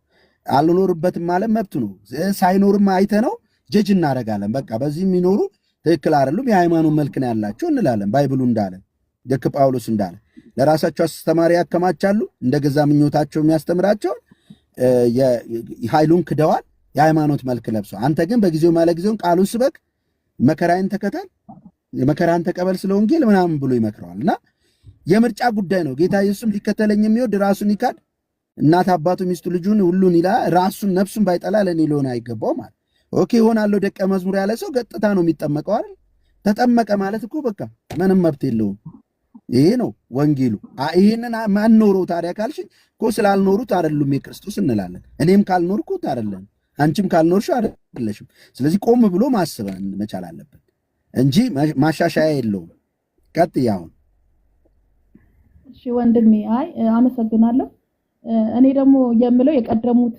አልኖርበትም ማለት መብቱ ነው። ሳይኖርም አይተነው ጀጅ እናደርጋለን። በቃ በዚህ የሚኖሩ ትክክል አይደሉም፣ የሃይማኖት መልክ ነው ያላቸው እንላለን። ባይብሉ እንዳለ ደክ ጳውሎስ እንዳለ ለራሳቸው አስተማሪ ያከማቻሉ፣ እንደ ገዛ ምኞታቸው የሚያስተምራቸውን ኃይሉን ክደዋል፣ የሃይማኖት መልክ ለብሰው። አንተ ግን በጊዜው ማለ ጊዜውን ቃሉን ስበክ፣ መከራን ተከተል፣ መከራን ተቀበል ስለ ወንጌል ምናምን ብሎ ይመክረዋል። እና የምርጫ ጉዳይ ነው። ጌታ ኢየሱስም ሊከተለኝ የሚወድ ራሱን ይካድ፣ እናት አባቱ ሚስቱ ልጁን ሁሉን ይላ፣ ራሱን ነፍሱን ባይጠላ ለእኔ ሊሆን አይገባው ማለት። ኦኬ ሆናለሁ ደቀ መዝሙር ያለ ሰው ገጥታ ነው የሚጠመቀው አይደል? ተጠመቀ ማለት እኮ በቃ ምንም መብት የለውም። ይሄ ነው ወንጌሉ። ይህንን ማን ኖረው ታዲያ ካልሽኝ እኮ ስላልኖሩት አይደሉም የክርስቶስ እንላለን። እኔም ካልኖርኩት አይደለም፣ አንቺም ካልኖርሽው አይደለሽም። ስለዚህ ቆም ብሎ ማሰብ መቻል አለበት እንጂ ማሻሻያ የለውም። ቀጥይ አሁን። እሺ ወንድሜ፣ አይ አመሰግናለሁ። እኔ ደግሞ የምለው የቀደሙት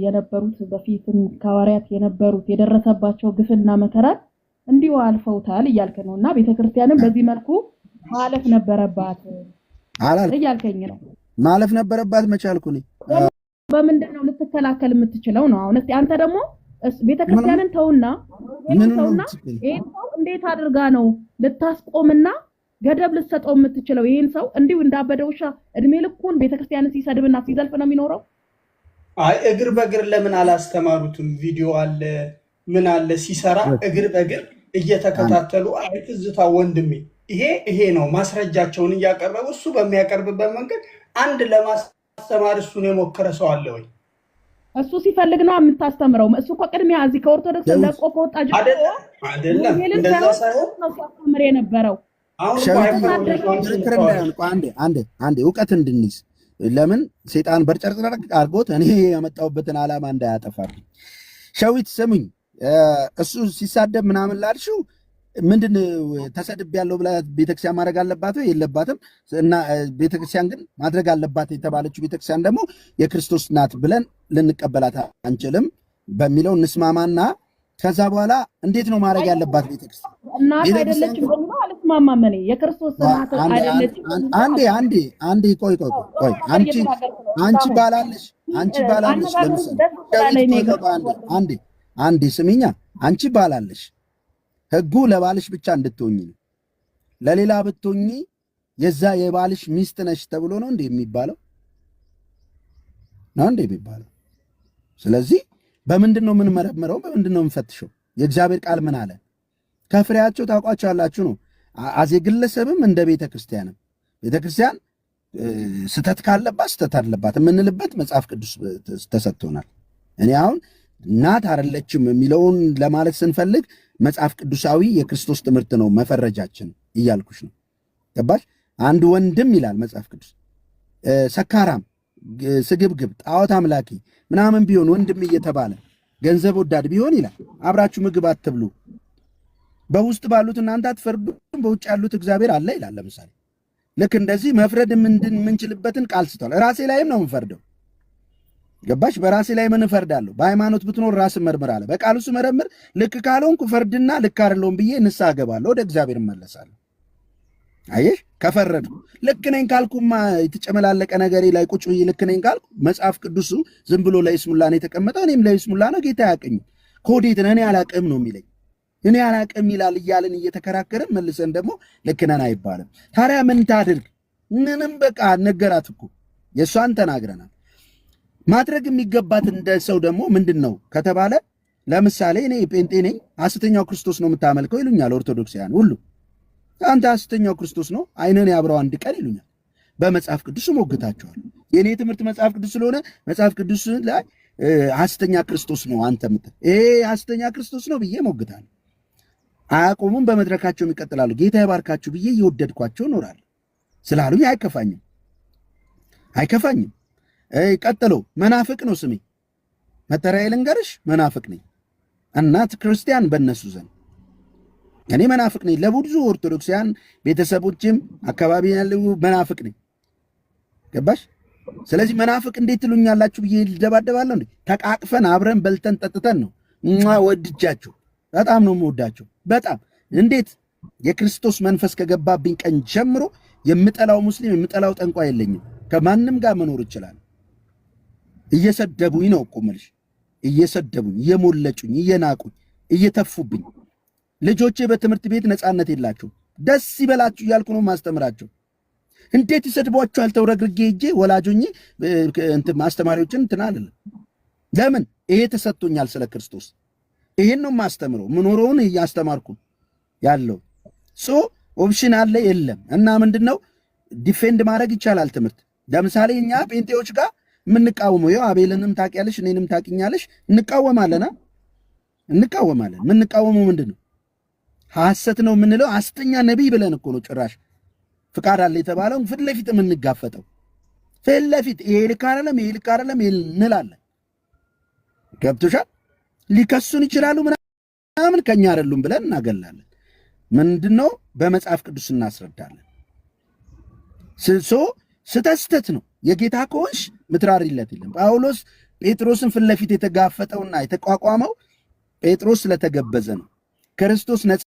የነበሩት በፊትም ከሐዋርያት የነበሩት የደረሰባቸው ግፍና መከራን እንዲሁ አልፈውታል እያልክ ነው እና ቤተክርስቲያንም በዚህ መልኩ ማለፍ ነበረባት እያልከኝ ነው። ማለፍ ነበረባት መቻልኩ ነኝ። በምንድን ነው ልትከላከል የምትችለው ነው? አሁን እስቲ አንተ ደግሞ ቤተክርስቲያንን ተውና ይሄን ሰው እንዴት አድርጋ ነው ልታስቆምና ገደብ ልትሰጠው የምትችለው? ይሄን ሰው እንዲሁ እንዳበደ ውሻ እድሜ ልኩን ቤተክርስቲያንን ሲሰድብና ሲዘልፍ ነው የሚኖረው? አይ እግር በእግር ለምን አላስተማሩትም? ቪዲዮ አለ ምን አለ ሲሰራ እግር በእግር እየተከታተሉ አይ ትዝታ ወንድሜ ይሄ ነው ማስረጃቸውን እያቀረቡ እሱ በሚያቀርብበት መንገድ አንድ ለማስተማር እሱን የሞከረ ሰው አለ ወይ? እሱ ሲፈልግ ነው የምታስተምረው። እሱ እኮ ቅድሚያ እዚህ ከኦርቶዶክስ ለቆ ከወጣ ጀምሮ አይደለም እንደዛ ሳይሆን ነው ሲያስተምር የነበረው። አንዴ እውቀት እንድንይዝ ለምን ሴጣን በርጨርጨር አድርጎት እኔ ያመጣሁበትን ዓላማ እንዳያጠፋብኝ። ሸዊት ስሙኝ፣ እሱ ሲሳደብ ምናምን ላልሽው ምንድን ተሰድብ ያለው ብላ ቤተክርስቲያን ማድረግ አለባት ወይ የለባትም? እና ቤተክርስቲያን ግን ማድረግ አለባት የተባለችው ቤተክርስቲያን ደግሞ የክርስቶስ ናት ብለን ልንቀበላት አንችልም በሚለው እንስማማና ከዛ በኋላ እንዴት ነው ማድረግ ያለባት ቤተክርስቲያን? እናት አይደለችም በሚለው አልስማማም እኔ። የክርስቶስ ናት አይደለችም። አንዴ ቆይ አንቺ ባላለሽ ለምሳሌ አንዴ ስሚኛ፣ አንቺ ባላለሽ ህጉ ለባልሽ ብቻ እንድትሆኝ ነው። ለሌላ ብትሆኝ የዛ የባልሽ ሚስት ነሽ ተብሎ ነው እንዴ የሚባለው? ነው እንዴ የሚባለው? ስለዚህ በምንድን ነው የምንመረምረው? በምንድን ነው የምንፈትሸው? የእግዚአብሔር ቃል ምን አለ? ከፍሬያቸው ታውቋቸዋላችሁ ነው። አዜ ግለሰብም እንደ ቤተ ክርስቲያንም ቤተ ክርስቲያን ስተት ካለባት ስተት አለባት የምንልበት መጽሐፍ ቅዱስ ተሰጥቶናል። እኔ አሁን እናት አይደለችም የሚለውን ለማለት ስንፈልግ መጽሐፍ ቅዱሳዊ የክርስቶስ ትምህርት ነው መፈረጃችን እያልኩሽ ነው። ገባሽ? አንድ ወንድም ይላል መጽሐፍ ቅዱስ ሰካራም፣ ስግብግብ፣ ጣዖት አምላኪ ምናምን ቢሆን ወንድም እየተባለ ገንዘብ ወዳድ ቢሆን ይላል አብራችሁ ምግብ አትብሉ፣ በውስጥ ባሉት እናንተ አትፈርዱም፣ በውጭ ያሉት እግዚአብሔር አለ ይላል። ለምሳሌ ልክ እንደዚህ መፍረድ የምንችልበትን ቃል ስቷል። ራሴ ላይም ነው የምፈርደው። ገባሽ? በራሴ ላይ ምን እፈርዳለሁ? በሃይማኖት ብትኖር ራስን መርምር አለ። በቃሉ ስመረምር ልክ ካልሆንኩ ፈርድና ልክ አይደለሁም ብዬ ንስሐ እገባለሁ፣ ወደ እግዚአብሔር እመለሳለሁ። አየሽ? ከፈረድኩ ልክ ነኝ ካልኩማ የተጨመላለቀ ነገሬ ላይ ቁጭ ብዬ ልክ ነኝ ካልኩ መጽሐፍ ቅዱሱ ዝም ብሎ ለይስሙላ ነው የተቀመጠው። እኔም ለይስሙላ ነው፣ ጌታ ያቀኝ ኮዴት እኔ አላቅም ነው የሚለኝ። እኔ አላቅም ይላል እያልን እየተከራከርን መልሰን ደግሞ ልክ ነን አይባልም። ታዲያ ምን ታድርግ? ምንም በቃ ነገራት እኮ የእሷን ተናግረናል። ማድረግ የሚገባት እንደ ሰው ደግሞ ምንድን ነው ከተባለ፣ ለምሳሌ እኔ ጴንጤ ነኝ፣ ሐሰተኛው ክርስቶስ ነው የምታመልከው ይሉኛል ኦርቶዶክሳውያን ሁሉ። አንተ ሐሰተኛው ክርስቶስ ነው አይነን ያብረው አንድ ቀን ይሉኛል። በመጽሐፍ ቅዱስ ሞግታቸዋል። የኔ ትምህርት መጽሐፍ ቅዱስ ስለሆነ መጽሐፍ ቅዱስ ላይ ሐሰተኛ ክርስቶስ ነው አንተ ምትል ይሄ ሐሰተኛ ክርስቶስ ነው ብዬ ሞግታለሁ። አያቆሙም፣ በመድረካቸው ይቀጥላሉ። ጌታ ይባርካችሁ ብዬ እየወደድኳቸው እኖራለሁ ስላሉኝ አይከፋኝም። ቀጥሎ መናፍቅ ነው ስሜ፣ መጠሪያ ልንገርሽ፣ መናፍቅ ነኝ። እናት ክርስቲያን በእነሱ ዘንድ እኔ መናፍቅ ነኝ። ለብዙ ኦርቶዶክሳውያን ቤተሰቦችም አካባቢ ያለው መናፍቅ ነኝ። ገባሽ? ስለዚህ መናፍቅ እንዴት ትሉኛላችሁ ብዬ ልደባደባለሁ እንዴ? ተቃቅፈን አብረን በልተን ጠጥተን ነው። ወድጃቸው በጣም ነው የምወዳቸው። በጣም እንዴት የክርስቶስ መንፈስ ከገባብኝ ቀን ጀምሮ የምጠላው ሙስሊም የምጠላው ጠንቋ የለኝም። ከማንም ጋር መኖር ይችላል። እየሰደቡኝ ነው እኮ የምልሽ፣ እየሰደቡኝ፣ እየሞለጩኝ፣ እየናቁኝ፣ እየተፉብኝ። ልጆቼ በትምህርት ቤት ነፃነት የላቸው። ደስ ይበላችሁ እያልኩ ነው ማስተምራቸው። እንዴት ይሰድቧቸዋል? ተውረግርጌ ሄጄ ወላጆኜ ማስተማሪዎችን እንትን አልልም። ለምን? ይሄ ተሰጥቶኛል ስለ ክርስቶስ። ይሄን ነው ማስተምረው። ምኖረውን እያስተማርኩ ያለው ኦፕሽን አለ የለም። እና ምንድነው ዲፌንድ ማድረግ ይቻላል ትምህርት። ለምሳሌ እኛ ጴንጤዎች ጋር የምንቃወመው ይኸው አቤልንም ታውቂያለሽ፣ እኔንም ታውቂኛለሽ። እንቃወማለን። የምንቃወመው ምንድን ነው? ሐሰት ነው የምንለው። ሐሰተኛ ነቢይ ብለን እኮ ነው ጭራሽ ፍቃድ አለ የተባለው ፊት ለፊት የምንጋፈጠው። ፊት ለፊት ይሄ ልክ አይደለም እንላለን። ገብቶሻል? ሊከሱን ይችላሉ ምናምን፣ ከኛ አይደሉም ብለን እናገላለን። ምንድነው? በመጽሐፍ ቅዱስ እናስረዳለን። ስተት ነው። የጌታ ከሆንሽ ምትራሪለት የለም። ጳውሎስ ጴጥሮስን ፊት ለፊት የተጋፈጠውና የተቋቋመው ጴጥሮስ ስለተገበዘ ነው። ክርስቶስ ነፃ